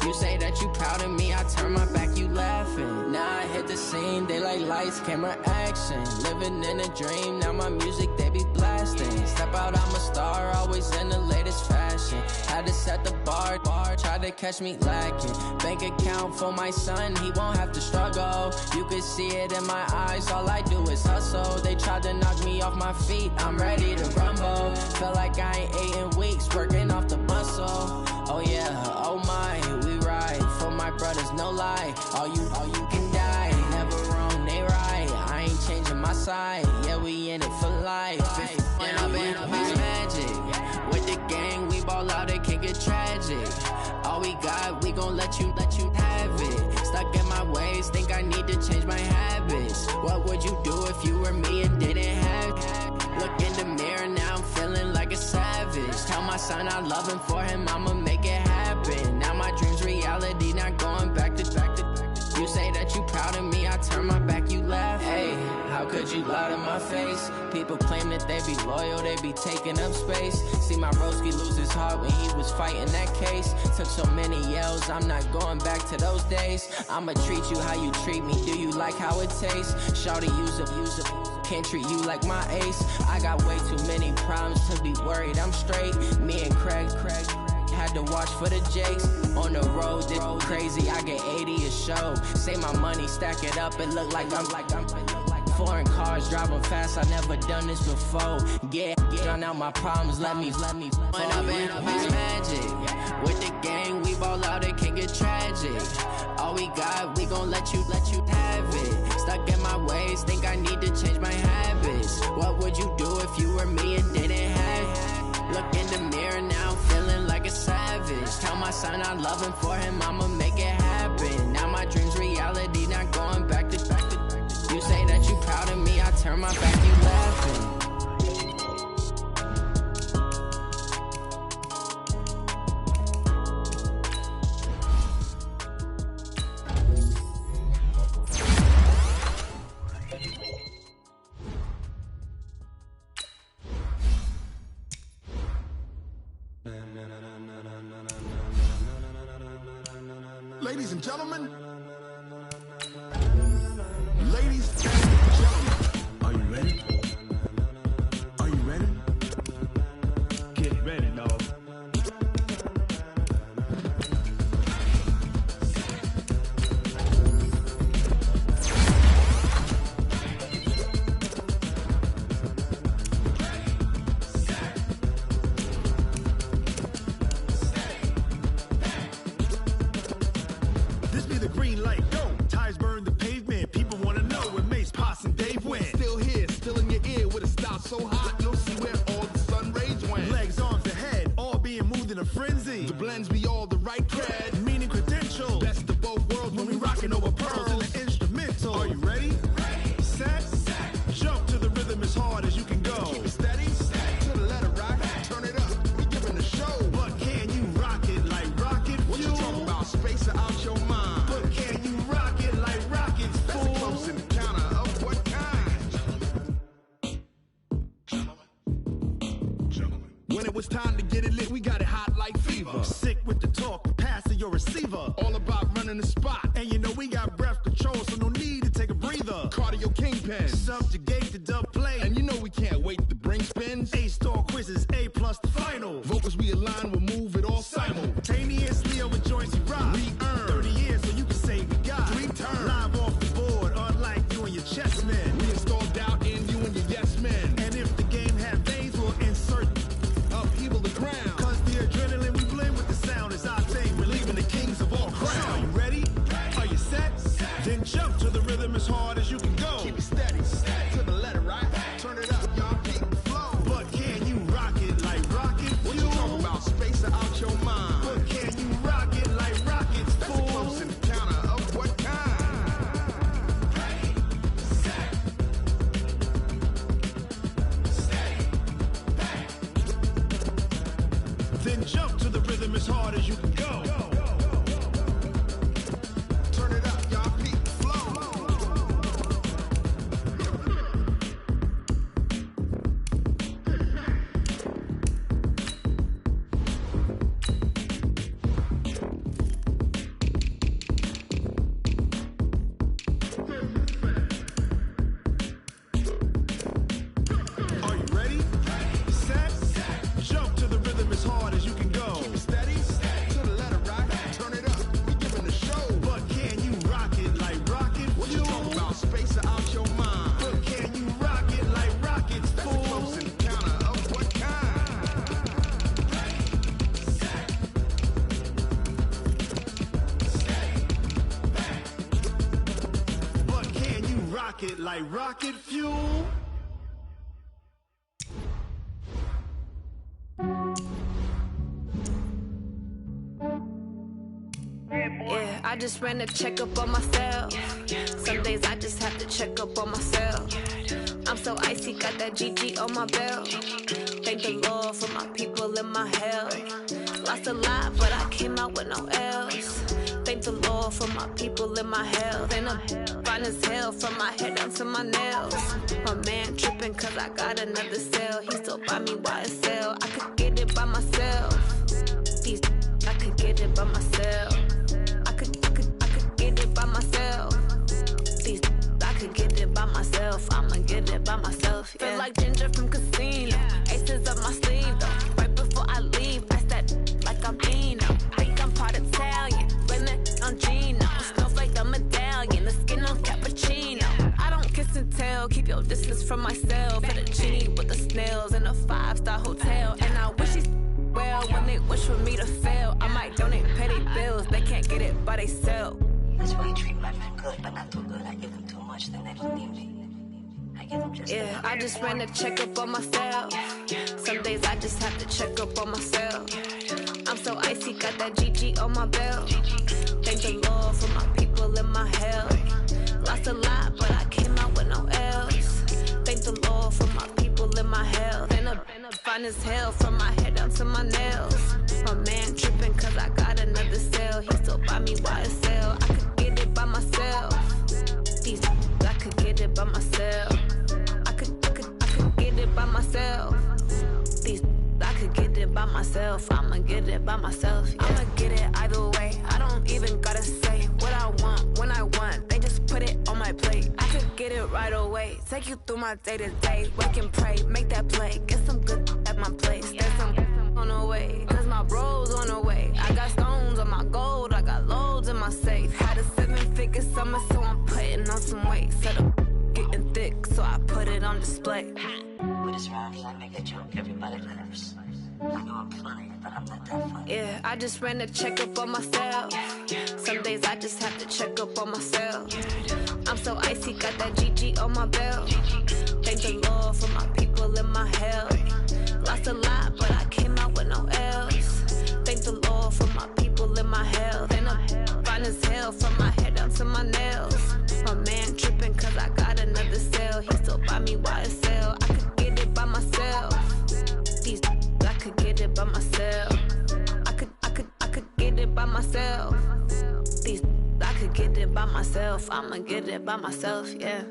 You say that you proud of me, I turn my back, you laughing. Now I hit the scene, they like lights, camera, action. Living in a dream, now my music, they be blasting. Step out, I'm a star, always in the latest fashion. Had to set the bar, tried to catch me lacking. Bank account for my son, he won't have to struggle. You can see it in my eyes, all I do is hustle. They tried to knock me off my feet, I'm ready to rumble. Feel like I ain't ate in weeks, working off the muscle. Oh yeah, oh my, we ride for my brothers, no lie. All you can die, never wrong, they right. I ain't changing my side, yeah, we in it for life. When I've been up, it's magic. With the gang, we ball out, it can get tragic. All we got, we gon' let you have it. Stuck in my ways, think I need to change my habits. What would you do if you were me and didn't have it? Look in the mirror, now I'm feeling like a savage. Tell my son I love him, for him I'ma make it happen. Now my dream's reality, not going back to. You say that you proud of me, I turn my back, you laugh. Hey, how could you lie to my face? People claim that they be loyal, they be taking up space. See my broski lose his heart when he was fighting that case. Took so many yells, I'm not going back to those days. I'ma treat you how you treat me, do you like how it tastes? Shawty, use up, can't treat you like my ace. I got way too many problems to be worried, I'm straight. Me and Craig had to watch for the Jakes. On the road, this crazy, I get 80 a show. Say my money, stack it up, it look like I'm foreign cars, driving fast, I never done this before. Get drown out my problems, let me When I've been up, it's magic. With the gang, we ball out, it can get tragic. All we got, we gon' let you have it. Stuck in my ways, think I need to change my habits. What would you do if you were me and didn't have it? Look in the mirror, now I'm feeling like a savage. Tell my son I love him, for him I'ma make it happen. Now my dream's reality, not going back to. You say that you proud of me, I turn my back, you laughing. Ladies and gentlemen, ladies and gentlemen, are you ready? Are you ready? Get ready, dog. This be the green light, go. Tires burn the pavement. People wanna know where Mace, Poss, and Dave went. Still here, still in your ear with a style so hot, you'll see where all the sun rays went. Legs, arms, and head, all being moved in a frenzy. The blends be all the right cred, meaning credentials. Best of both worlds when we rockin' over pearls in the instrumental. Are you ready? Ready. Set. Jump to the rhythm as hard as you can go. Keep it steady. To the letter rock. time to get it lit, we got it hot like fever. Sick with the talk, pass to your receiver. All about running the spot. And you know we got breath control, so no need to take a breather. Cardio kingpin, subjugate the dub play. And you know we can't wait to bring spins. A-star quizzes, A+ the final. Vocals we align, we'll move it all simultaneously over joints we rock. We earn 30 years, so you can say we got 3 turns. Live off the board, unlike you and your chess men. We install doubt in you and your yes men. And if the game had veins, we'll insert upheaval the ground. Cause the adrenaline we blend with the sound is our thing. We're leaving the kings of all crowns. Are you ready? Are you set? Then jump to the rhythm as hard as you can go. Keep it steady, to the letter, right? Turn it up, y'all, keep the flow. But can you rock it like rocket fuel? What you talking about? Space out your mind. But can you rock it like rockets, fool? That's a close encounter of what kind? Ready, set, steady, back. Then jump to the rhythm as hard as you can go. Turn it up, y'all, keep the flow. Are you ready? Set, jump to the rhythm as hard as you can go. Keep it steady, to the letter, right? Turn it up, we giving the show. But can you rock it like rocket fuel? What you talking about? Space out your mind. But can you rock it like rockets, fool? That's a close encounter of what kind? Ready, set, steady, back. But can you rock it like rocket fuel? Yeah, I just ran a checkup on myself. Some days I just have to check up on myself. I'm so icy, got that GG on my belt. Thank the Lord for my people in my health. Lost a lot, but I came out with no L's. Thank the Lord for my people in my health. And I'm fine as hell from my head down to my nails. My man tripping cause I got another cell. He still buy me YSL. I could get it by myself. These I could get it by myself. I could get it by myself. These I could get it by myself. I'ma get it by myself. Yeah. Feel like Ginger from Casino. Aces up my sleeve though. Right before I leave, I that like I'm Dino. Think I'm part Italian. Blame it on Gino. Snowflake the medallion. The skin on cappuccino. I don't kiss and tell. Keep your distance from myself. At a genie with the snails in a 5-star hotel. And I wish he's well when they wish for me to fail. I might donate petty bills. They can't get it by they sell. That's why I treat my men good, but not too good. I give them too much, then they don't need me. I give them just yeah, I just ran a checkup on myself. Some days I just have to check up on myself. I'm so icy, got that GG on my belt. Thank the Lord for my people in my health. Lost a lot, but I came out with no L's. Thank the Lord for my people in my health. And I'm fine as hell from my head down to my nails. My man tripping cause I got another cell. He still buy me YSL. I could get it by myself. These I could get it by myself. I could get it by myself. These I could get it by myself. I'ma get it by myself. Yeah. I'ma get it either way. I don't even gotta say what I want when I want. They just put it on my plate. I could get it right away. Take you through my day to day. Wake and pray, make that play. Get some good at my place. There's some on the way. Cause my bros on the way. I got stones on my gold. I got loads in my safe. Had a 7-figure summer, so I'm putting on some weight. Set up getting thick, so I put it on display. With this round, I make a joke, everybody laughs. I know I'm funny, but I'm not that funny. Yeah, I just ran a checkup on myself. Some days I just have to check up on myself. I'm so icy, got that GG on my belt. Thank the Lord for my people in my health. Lost a lot, but I came out with no L's. Thank the Lord for my people in my health. And I'm fine as hell from my head down to my nails. My man tripping cause I got another cell. He still buy me YSL. I could get it by myself. These I could get it by myself. I could get it by myself. These I could get it by myself. I'ma get it by myself, yeah.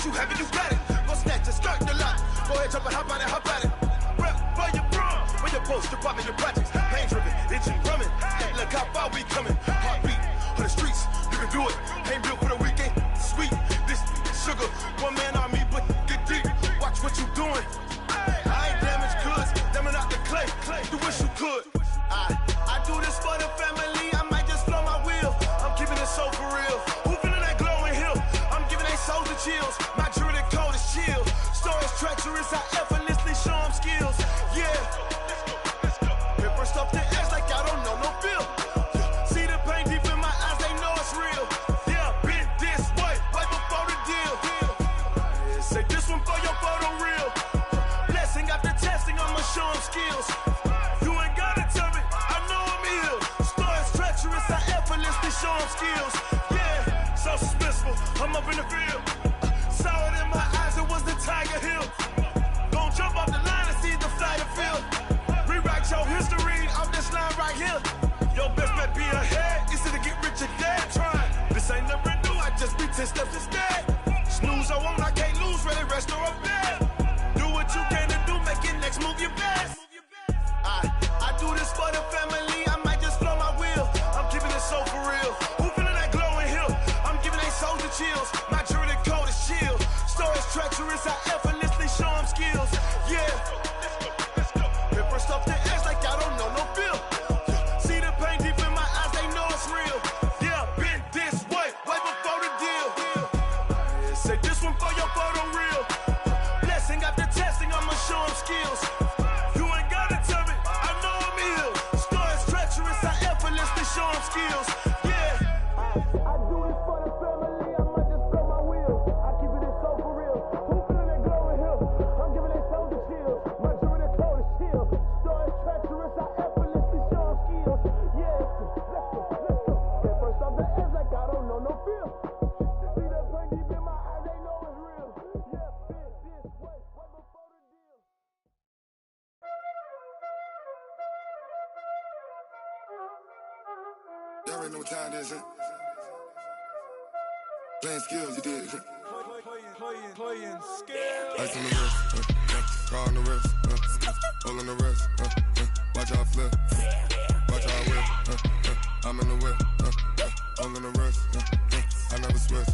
you have it, you got it. Go snatch it, skirt the lot. Go ahead, jump it, hop on it, hop at it. Rep for your bro, for your post, your pop, and your projects. Pain driven, engine drumming. Look how far we coming. Heartbeat on the streets, you can do it. Ain't built for the weekend. Sweet, this sugar, one man army, but get deep. Watch what you doing. I ain't damaged goods, damn out the clay. You wish you could. I do this for the family. I might just blow my wheel. I'm keeping it so for real. Who feeling that glowing hill? I'm giving they souls the chills. My jewelry code is chill. Stories treacherous, I effortlessly show them skills. Yeah. Hit first off the edge like I don't know no feel. See the pain deep in my eyes, they know it's real. Yeah, been this way, way before the deal. Say this one for your photo real. Blessing after testing, I'ma show them skills. You ain't gotta tell me, I know I'm ill. Stories treacherous, I effortlessly show them skills. Yeah, so suspenseful, I'm up in the field. Saw it in my eyes, it was the Tiger Hill. Gon' jump off the line and see the flight of field. Rewrite your history off this line right here. Your best bet be ahead, easy to get rich or dead. Trying, this ain't never new, I just be 10 steps instead. Snooze I won't, I can't lose, ready, rest or up bed. Do what you can to do, make your next move your best. I do this for the family, I might just blow my wheel. I'm keeping it so for real. Who feeling that glowing hill? I'm giving they souls the chills. My jewelry code is chill. Stories treacherous, I effortlessly show them skills. Yeah. Hit first off the edge like I don't know no feel. See the pain deep in my eyes, they know it's real. Yeah, been this way, way before the deal. Say this one for your photo real. Blessing after testing, I'ma show them skills. You ain't gotta tell me, I know I'm ill. Stories treacherous, I effortlessly show them skills. Yeah. I do this for the family, I might just blow my wheel. I keep it so for real. Who feeling that glowing hill? I'm giving they souls the chills. My jewelry code is chill. Stories treacherous, I effortlessly show them skills. Yeah, let's go. Get first off the edge like I don't know no feel. See that pain deep in my eyes, they know it's real. Yeah, been this way, way before the deal. Y'all already know what time it is, huh? Playing skills, you did. Playing skills. Ice on the wrist, car on the wrist, hole in the wrist, watch how I flip, watch how I whip, I'm in the whip, hole in the wrist, I never switch,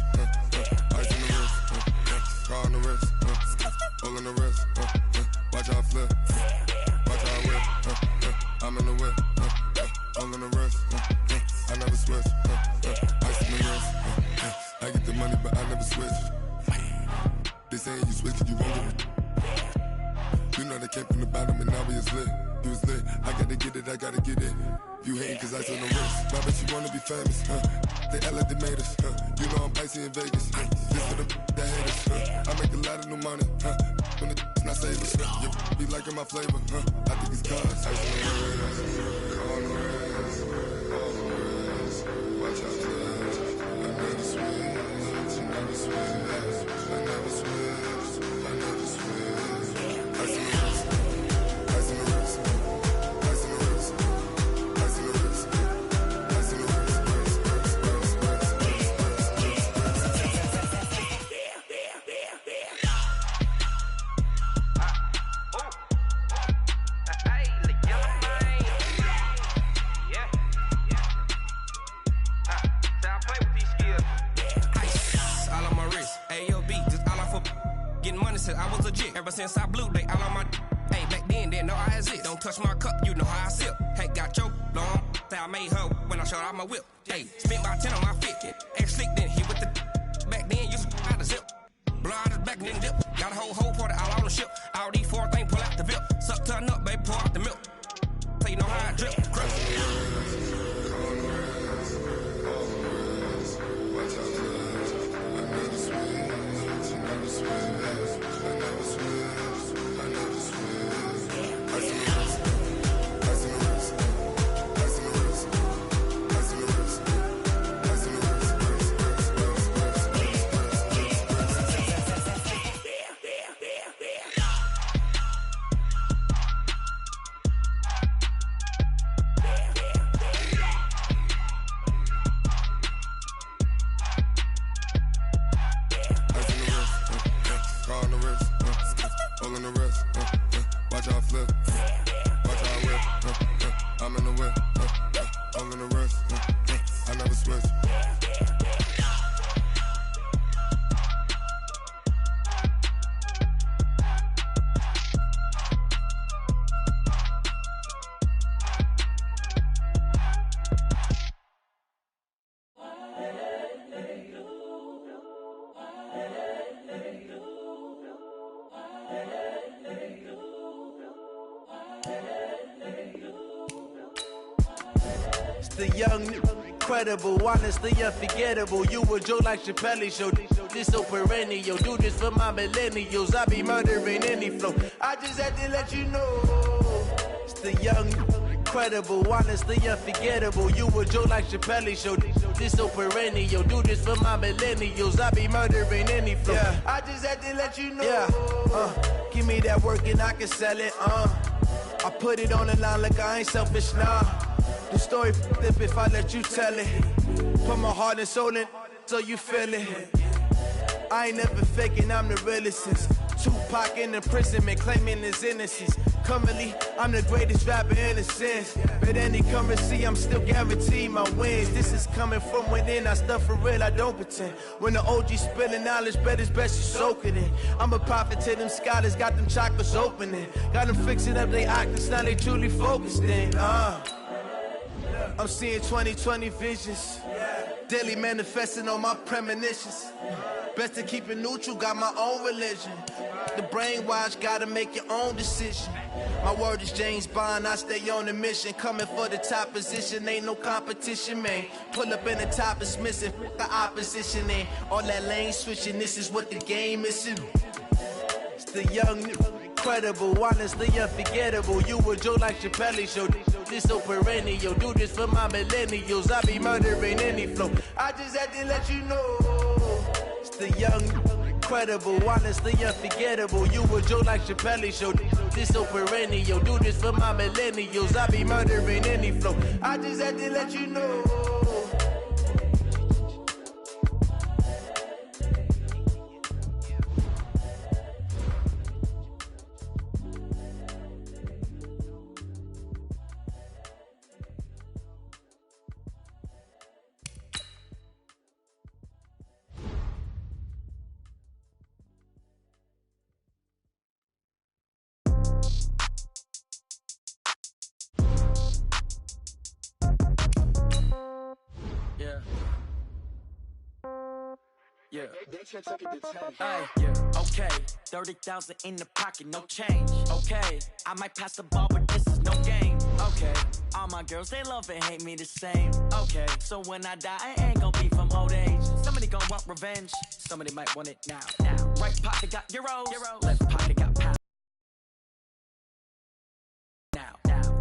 ice on the wrist, car on the wrist, hole in the wrist, watch how I flip, watch how I whip, I'm in the whip, hole in the wrist, I never switch, ice on the wrist, I get the money but I never switch. They saying you switch it, you won't get it. You know they came from the bottom and now we is lit. You was lit, I gotta get it, I gotta get it. You hating cause I on the wrist. I bet you wanna be famous, They Ella they made us, You know I'm icy in Vegas, This for the that haters, I make a lot of new money, When the not savers, You be liking my flavor, I think it's cause ice on the wrist, on the wrist, on the wrist. Watch out, I never switch, I never switch. I never switch, I never switch. Ice in the wrist, ice in the wrist, ice in the wrist, ice in the wrist, ice in the wrist, I was legit ever since I blew they all on my hey back then didn't know I exist. Don't touch my cup, you know how I sip. Hey, got your long I made her when I showed out my whip. Hey, spent about 10 on my fit. X slick then hit with the back then used to out the zip. Blow out his back then dip. Got a whole party all on the ship. All these four things pull out the VIP. Suck turn up, baby, pour out the milk. So you know how I drip. Crush. twist. The young, incredible, honestly unforgettable. You a joke like Chappelle show. This so perennial. Do this for my millennials. I be murdering any flow. I just had to let you know. It's the young, incredible, honestly unforgettable. You a joke like Chappelle show. This so perennial. Do this for my millennials. I be murdering any flow. Yeah. I just had to let you know. Yeah. Give me that work and I can sell it. I put it on the line like I ain't selfish, nah. The story flip if I let you tell it. Put my heart and soul in so you feel it. I ain't never faking, I'm the realest since Tupac in imprisonment, claiming his innocence. Currently, I'm the greatest rapper in a sense. But any currency, I'm still guaranteed my wins. This is coming from within, I stuff for real, I don't pretend. When the OG spilling knowledge, bet it's best you soak it in. I'm a prophet to them scholars, got them chakras opening. Got them fixing up they octaves, now they truly focused in. I'm seeing 2020 visions. Daily manifesting on my premonitions. Best to keep it neutral, got my own religion. The brainwash, gotta make your own decision. My word is James Bond, I stay on a mission. Coming for the top position, ain't no competition, man. Pull up in the top is missing, the opposition ain't. All that lane switching, this is what the game is. It's the young, incredible, honestly unforgettable. You a joke like Chappelle show. This so perennial. Do this for my millennials. I be murdering any flow. I just had to let you know. It's the young, incredible, honestly unforgettable. You a joke like Chappelle show. This so perennial. Do this for my millennials. I be murdering any flow. I just had to let you know. Yeah. Yeah. Okay. 30,000 in the pocket, no change. Okay. I might pass the ball, but this is no game. Okay. All my girls, they love and hate me the same. Okay. So when I die, I ain't gon' be from old age. Somebody gon' want revenge. Somebody might want it now. Right pocket got euros. Left pocket got pounds.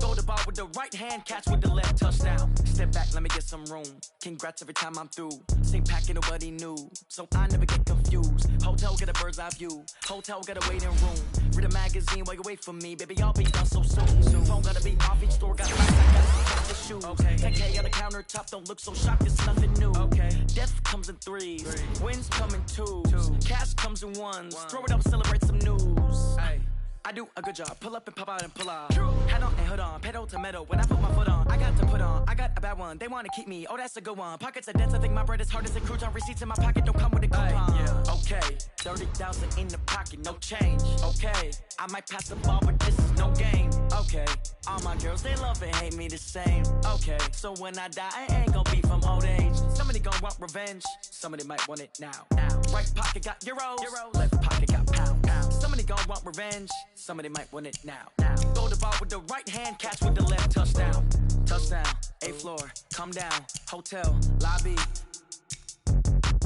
Throw the ball with the right hand, catch with the left, touchdown. Step back, let me get some room. Congrats every time I'm through. Same packet, nobody knew, so I never get confused. Hotel get a bird's eye view. Hotel get a waiting room. Read a magazine while you wait for me, baby. I'll be done so soon. Phone gotta be off, each store got lights. I gotta the shoes. Okay. 10K on the countertop, don't look so shocked. It's nothing new. Okay. Death comes in threes. Wins come in twos. Cash comes in ones. Throw it up, celebrate some news. Hey. I do a good job, pull up and pop out and pull out. Head on and hood on, pedal to metal. When I put my foot on, I got to put on. I got a bad one, they wanna keep me. Oh, that's a good one. Pockets are dense, I think my bread is hard as a crouton. Receipts in my pocket don't come with a coupon. Yeah. Okay, 30,000 in the pocket, no change. Okay, I might pass the ball, but this is no game. Okay, all my girls, they love and hate me the same. Okay, so when I die, I ain't gon' be from old age. Somebody gon' want revenge, somebody might want it now. Right pocket got euros. Left pocket got pounds. Somebody gon' want revenge, somebody might want it now. Throw the ball with the right hand, catch with the left, touchdown. Touchdown, 8th floor, come down, hotel, lobby.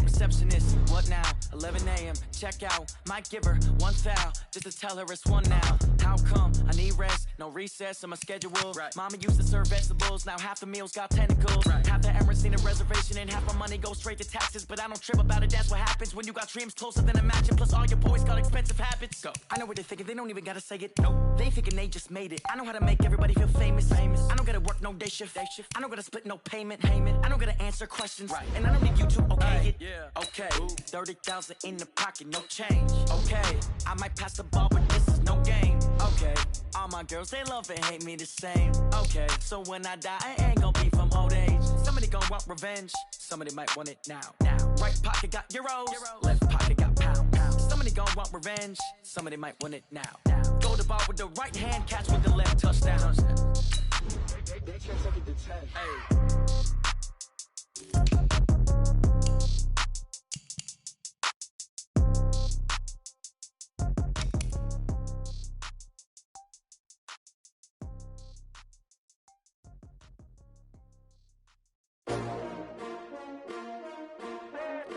Receptionist, what now? 11 a.m., check out. Might give her one foul, just to tell her it's one now. How come? I need rest, no recess in my schedule. Right. Mama used to serve vegetables, now half the meals got tentacles. Right. Half the Emirates need a reservation and half my money goes straight to taxes. But I don't trip about it, that's what happens when you got dreams closer than imagine. Plus all your boys got expensive habits. Go. I know what they're thinking, they don't even gotta say it. Nope. They thinking they just made it. I know how to make everybody feel famous. I don't gotta work no day shift. I don't gotta split no payment. I don't gotta answer questions. Right. And I don't need you to okay it. Yeah. Okay, 30,000 in the pocket, no change. Okay, I might pass the ball, but this is no game. Okay, all my girls, they love and hate me the same. Okay, so when I die, I ain't gon' be from old age. Somebody gon' want revenge, somebody might want it now. Right pocket got euros, left pocket got pounds. Somebody gon' want revenge, somebody might want it now. Go the ball with the right hand, catch with the left, touchdown. Hey.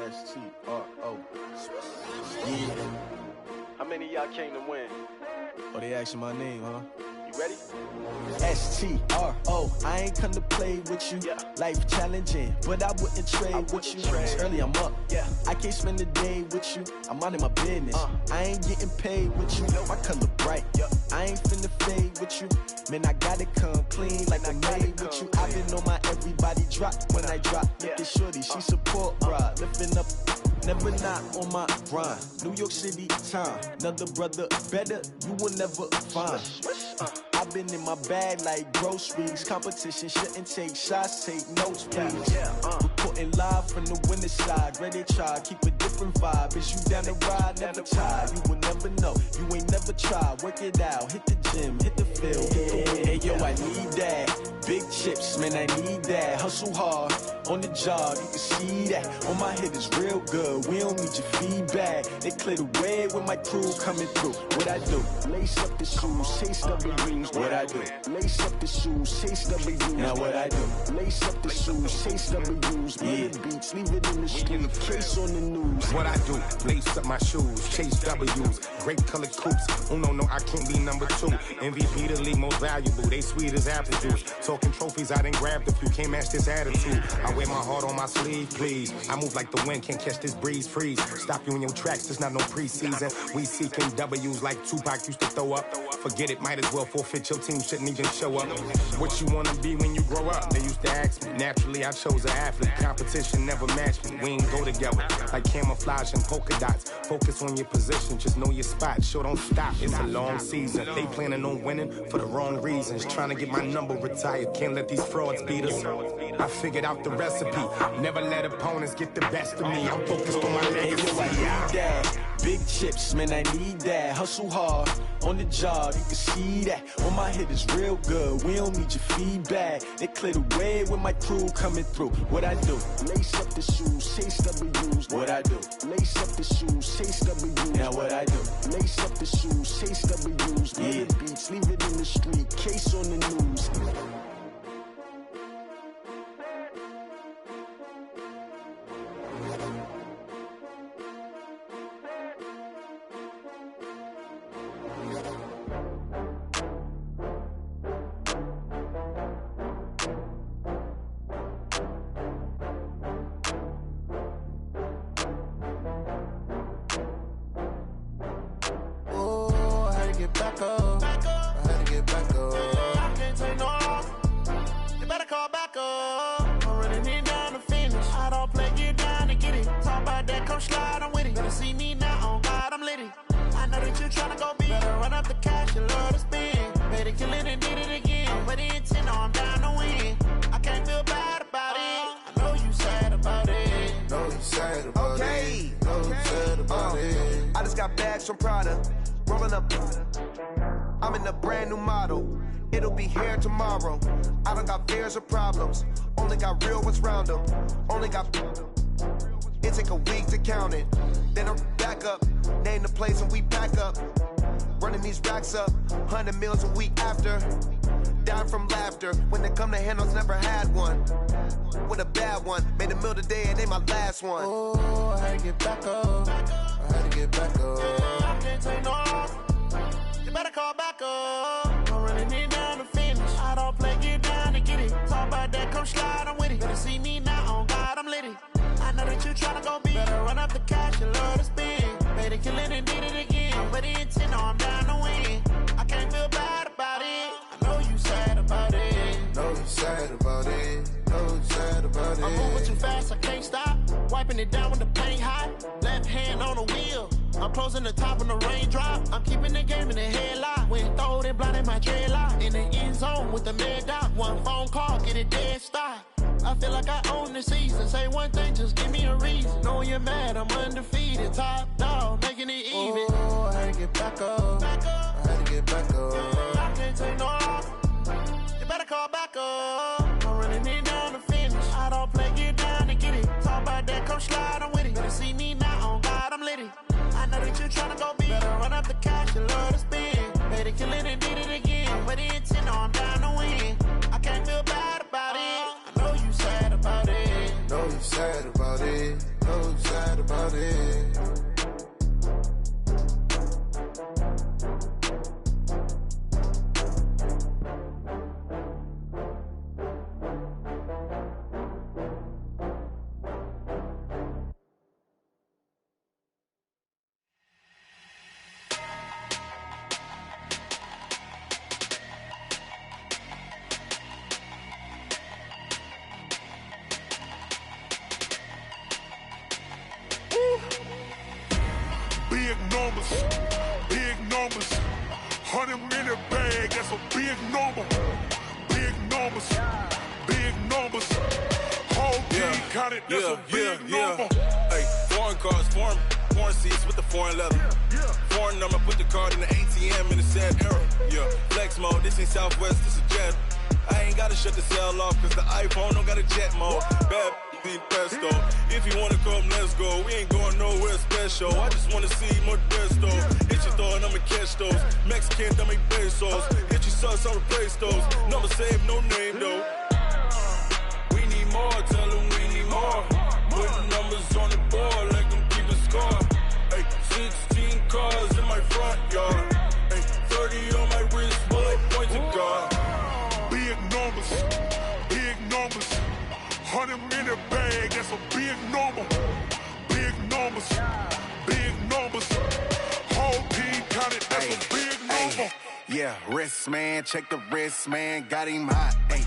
S-T-R-O. Yeah. How many of y'all came to win? Oh, they asking my name, huh? You ready? S-T-R-O. I ain't come to play with you. Yeah. Life challenging, but I wouldn't trade with you. It's early, I'm up. Yeah. I can't spend the day with you. I'm minding my business. I ain't getting paid with you. My color bright. Yeah. I ain't finna fade with you. Man, I gotta come clean like I made with you. I've been on my everybody drop when I drop. Look at shorty, she support ride. Lifting up, never not on my grind. New York City time, another brother better, you will never find. I've been in my bag like groceries. Competition shouldn't take shots, take notes, please. Reporting live from the winter side. Ready to try, keep a different vibe. Is you down the ride, never tired. You will never know, you ain't never tried. Work it out, hit the gym, hit the field. Hey yo, I need that. Big chips, man, I need that. Hustle hard, on the job, you can see that. On my head is real good, we don't need your feedback. They clear the way with my crew coming through. What I do? Lace up the shoes, chase W's. What I do? Lace up the shoes, chase W's. Now what I do? Lace up the shoes, chase W's. Yeah. Beats, leave it in the street, case on the news. What I do? Lace up my shoes, chase W's. Great colored coops. Oh no, I can't be number 2. MVP the league most valuable. They sweet as apple juice. Talking trophies, I done grabbed a few. Can't match this attitude. I wear my heart on my sleeve, please. I move like the wind, can't catch this breeze, freeze. Stop you in your tracks, there's not no preseason. We seeking W's like Tupac used to throw up. Forget it, might as well forfeit. Your team shouldn't even show up. What you wanna be when you grow up? They used to ask me. Naturally, I chose an athlete. Competition never matched me. We ain't go together like camouflage and polka dots. Focus on your position, just know your spot. Sure, don't stop. It's a long season. They planning on winning for the wrong reasons. Trying to get my number retired. Can't let these frauds beat us. I figured out the recipe. Never let opponents get the best of me. I'm focused on my legacy. I need that. Big chips, man, I need that. Hustle hard, on the job, you can see that. On my head is real good, we don't need your feedback. They clear the way with my crew coming through. What I do? Lace up the shoes, chase W's. What I do? Lace up the shoes, chase W's. Now what I do? Lace up the shoes, chase W's. Yeah. Beats, leave it in the street, case on the news. From Prada, rolling up. I'm in a brand new model. It'll be here tomorrow. I don't got fears or problems. Only got real ones round them. Only got. It take a week to count it. Then I'm back up. Name the place and we pack up. Running these racks up. 100 meals a week after. Down from laughter. When they come to handles, never had one. With a bad one. Made a meal today and ain't my last one. Oh, I had to get back up. I had to get back up. I can't take no off. You better call back up. I'm running it down to finish. I don't play, get down to get it. Talk about that, come slide, I'm with it. Better see me now, on God, I'm litty. I know that you tryna go big. Better run up the cash, you love to spin. Better kill it and did it again. I'm with the intent, no, I'm down to win. I can't feel bad about it. I know you sad about it. Know you sad about it. Know you sad about it. I'm moving too fast, I can't stop. Wiping it down when the paint hot. Left hand on the wheel. I'm closing the top when the raindrop. I'm keeping the game in the headlock. When throwed and blinded my dreadlock. In the end zone with the mad dot. One phone call, get it dead stop. I feel like I own the season. Say one thing, just give me a reason. Knowing you're mad, I'm undefeated. Top dog, making it even. Oh, I had to get back up. I had to get back up. I can't take no loss. You better call back up. I'm running it down to finish. I don't play, get down to get it. Talk about that, come slide, I'm with it. Better see me now, on God, I'm litty. I know that you tryna go big. Better run up the cash, you love to spend. Better kill it and did it again. But the intent, I'm down to win. I can't feel bad about it. I know you sad about it. Know you sad about it. Know you sad about it. Big numbers, 100-minute bag, that's a big number. Big numbers, whole team counted, that's a big number. Hey, foreign cars, foreign seats with the foreign leather. Foreign number, put the card in the ATM in the sad era. Yeah, flex mode, this ain't Southwest, this a jet. I ain't gotta shut the cell off, cause the iPhone don't got a jet mode. Bad in pesto. If you wanna come, let's go. We ain't going nowhere special. I just wanna see Modesto. Hit your thought, I'ma catch those. Mexican, I make pesos. Hit your sus, I'll replace those. Number saved, no name though. We need more, tell them we need more. Putting numbers on the board like I'm keeping score. Hey, 16 cars in my front yard. Hey, 30 on my wrist, while I point to God. Big numbers, 100-minute bag, that's a big number. Big numbers, whole team counted, that's a big number. Yeah, wrist man, check the wrist man, got him hot. Ay,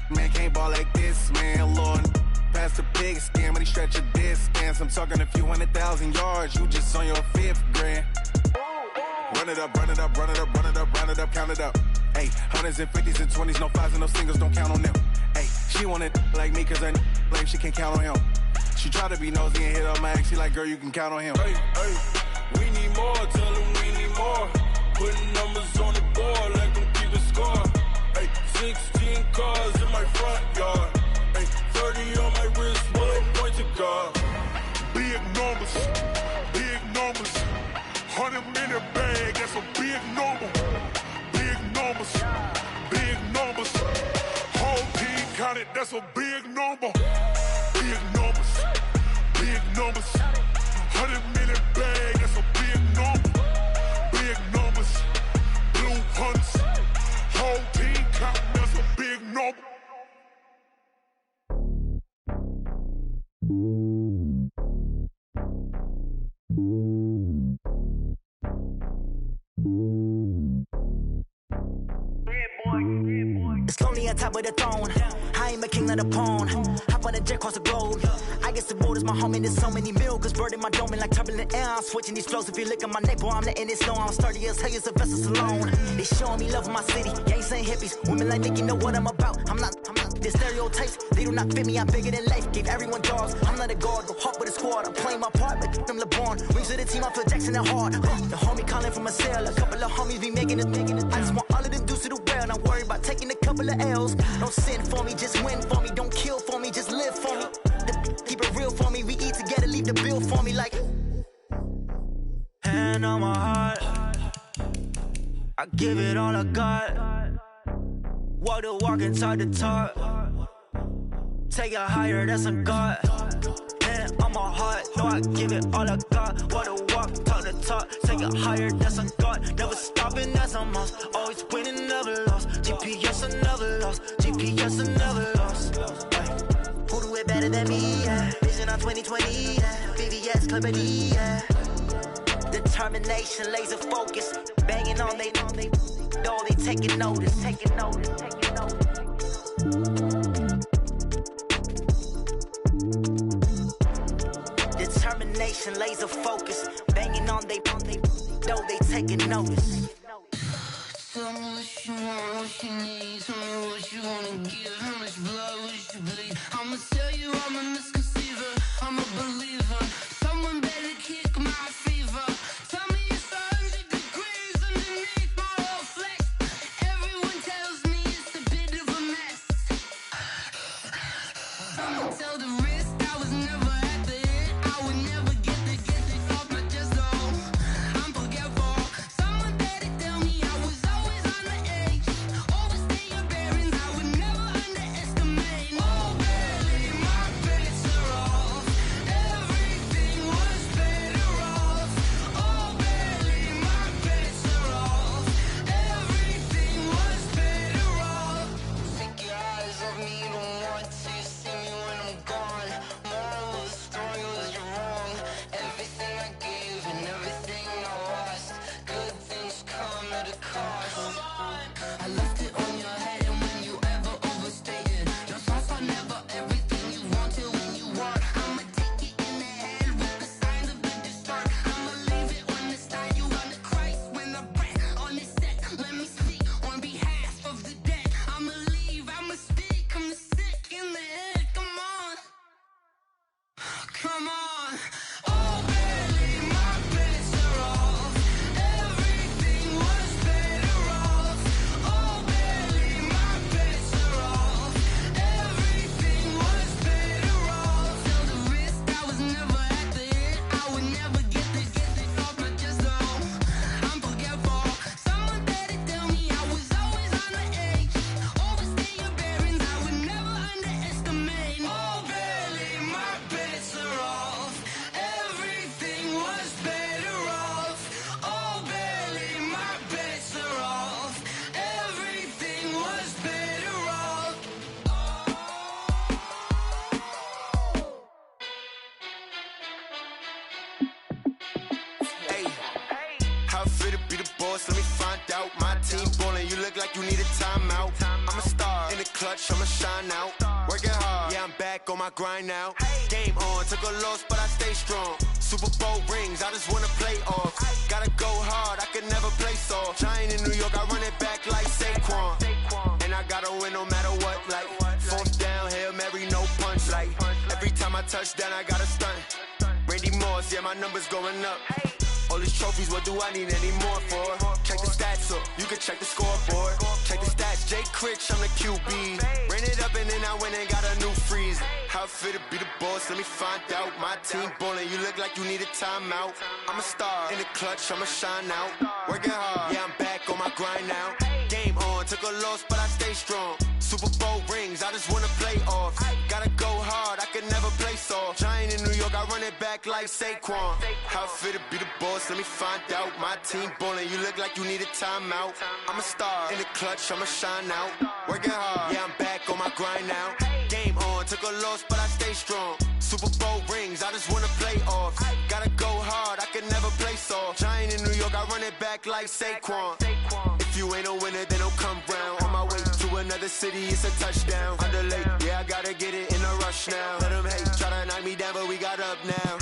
man can't ball like this, man. Lord, past the pig skin, but he stretch a distance. I'm talking a few 100,000 yards, you just on your 5th grand. Run it up, count it up. Ay, 100s and 50s and 20s, no 5s and no singles, don't count on them. Ay, she want it like me, cause her blame, she can't count on him. She try to be nosy and hit up my ex, she like, girl, you can count on him. Hey, we need more, tell them we need more. Putting numbers on the board like I'm keeping score. Hey, 16 cars in my front yard. Hey, 30 on my wrist, while I point to God. Big numbers, 100-minute bag, that's a big number. Big numbers, whole team counted, that's a big number. Big numbers, 100-minute bag, that's a big number. Big numbers, blue hunts, whole team counting, that's a big number. It's lonely on top of the throne. I am a king, not a pawn. Hop on a jet across the globe. I guess the world is my home and there's so many milkers. Bird in my dome and like turbulent air. I'm switching these flows. If you look at my neck, boy, I'm letting it snow. I'm sturdy as hell as a vessel alone. They showing me love in my city. Gangs ain't hippies. Women like Nicky know what I'm about. I'm not the stereotypes. They do not fit me. I'm bigger than life. Gave everyone dogs. I'm not a guard. Go hawk with a squad. I'm playing my part like them LeBron. Rings to the team. I feel Jackson and hard. The homie calling from a cell. A couple of homies be making it. I just want all of them dudes to do well. Not worry about taking a couple of L's. Don't sin for me, just win for me. Don't kill for me, just live for me. Keep it real for me. We eat together, leave the bill for me like. Hand on my heart, I give it all I got. Walk the walk and talk the talk. Take it higher, that's a God. Hand on my heart, no, I give it all I got. Walk the walk, talk the talk. Take it higher, that's a God. Never stopping, that's a must. Always winning, never lost. GPS, I never lost. GPS, I never lost. Who do it better than me? Yeah. Vision on 2020. Yeah. VVS, Clarity. Yeah. Determination, laser focus. Banging on they know they taking notice. Determination, laser focus. Banging on they know they taking notice. Tell me what you want, what you need. Tell me what you wanna give. How much blood would you bleed? How a misconceiver, I'm a believer. Someone better kick my fever. Tell me it's 100 degrees underneath my whole flex. Everyone tells me it's a bit of a mess. Someone tell the risk I was never at the hit. I would never get this off my chest though. I'm forgetful. Someone better tell me I was always on the edge. Overstay your bearings, I would never underestimate. Oh barely, my bets are off. Everything was better off. Oh barely, my bets are off. Everything was better off. Take your eyes off me, don't want to see me when I'm gone. Moral of the story was you're wrong. Everything I gave and everything I lost. Good things come at a cost. I left it on your head, and when you ever overstay it, just lost on never everything you wanted when you want. I'ma take it in the head with the signs of the distort. I'ma leave it on the side. You on the Christ when I breath on this set. Let me speak on behalf of the dead. I'ma leave, I'ma speak. I'm sick in the head. Come on, come on. Oh, barely, my bets are off. Everything was better off. Oh, barely, my bets are off. Everything was better off. Till the risk I was never at the hit. I would never get this off my chest though. I'm forgetful. Someone better tell me I was always on the edge. Overstay your bearings, I would never underestimate. Oh, barely, my bets are off. Everything was better off. Oh, barely, my bets are off. Everything was better off. Hey, how it feel to be the boss? Let me find out. My team ballin', you look like you need a timeout. I'm a star in the clutch, I'ma shine out. Working hard, yeah, I'm back on my grind now. Game on, took a loss, but I stay strong. Super Bowl rings, I just wanna play off. Gotta go hard, I could never play soft. Giant in New York, I run it back like Saquon. And I gotta win no matter what, like fourth down, Hail Mary, no punch. Like every time I touch down, I gotta stunt. Randy Moss, yeah, my numbers going up. All these trophies, what do I need any more for? Check the stats up, you can check the scoreboard. Check the stats, Jay Critch, I'm the QB. Ran it up and then I went and got a new freeze. How it feel to be the boss, let me find out. My team ballin', you look like you need a timeout. I'm a star in the clutch, I'ma shine out. Working hard, yeah, I'm back on my grind now. Game on, took a loss, but I stay strong. Super Bowl rings, I just wanna play off. Gotta go hard, I could never play soft. Giant in New York, I run it back like Saquon. How it feel to be the boss, let me find out. My team ballin', you look like you need a timeout. I'm a star in the clutch, I'ma shine out. Working hard, yeah, I'm back on my grind now. Game on, took a loss, but I stay strong. Super Bowl rings, I just wanna play off. Gotta go hard, I could never play soft. Giant in New York, I run it back like Saquon. If you ain't a winner, then don't come round. On my way to another city, it's a touchdown. Underlay, yeah, I gotta get it in a rush now. Let them hate, try to knock me down, but we got up now.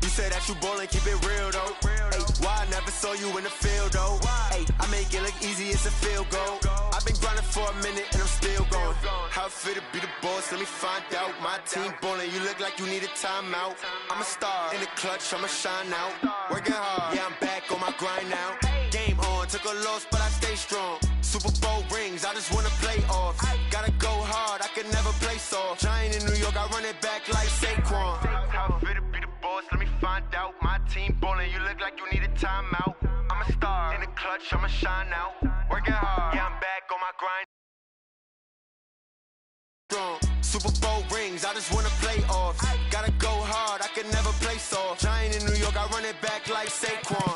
You say that you ballin', keep it real though. Hey, why I never saw you in the field though? Hey, I make it look easy, it's a field goal. I've been grinding for a minute and I'm still going. How it feel to be the boss, let me find out. My team ballin', you look like you need a timeout. I'm a star in the clutch, I'ma shine out. Working hard, yeah, I'm back on my grind now. Game on, took a loss, but I stay strong. Super Bowl rings, I just wanna play off. Gotta go hard, I could never play soft. Giant in New York, I run it back like Saquon. How it feel to be the boss, let me find out. My team ballin', you look like you need a timeout. I'm a star in the clutch, I'ma shine out. Working hard, yeah, I'm back on my grind. Super Bowl rings, I just wanna play off. Gotta go hard, I could never play soft. Giant in New York, I run it back like Saquon.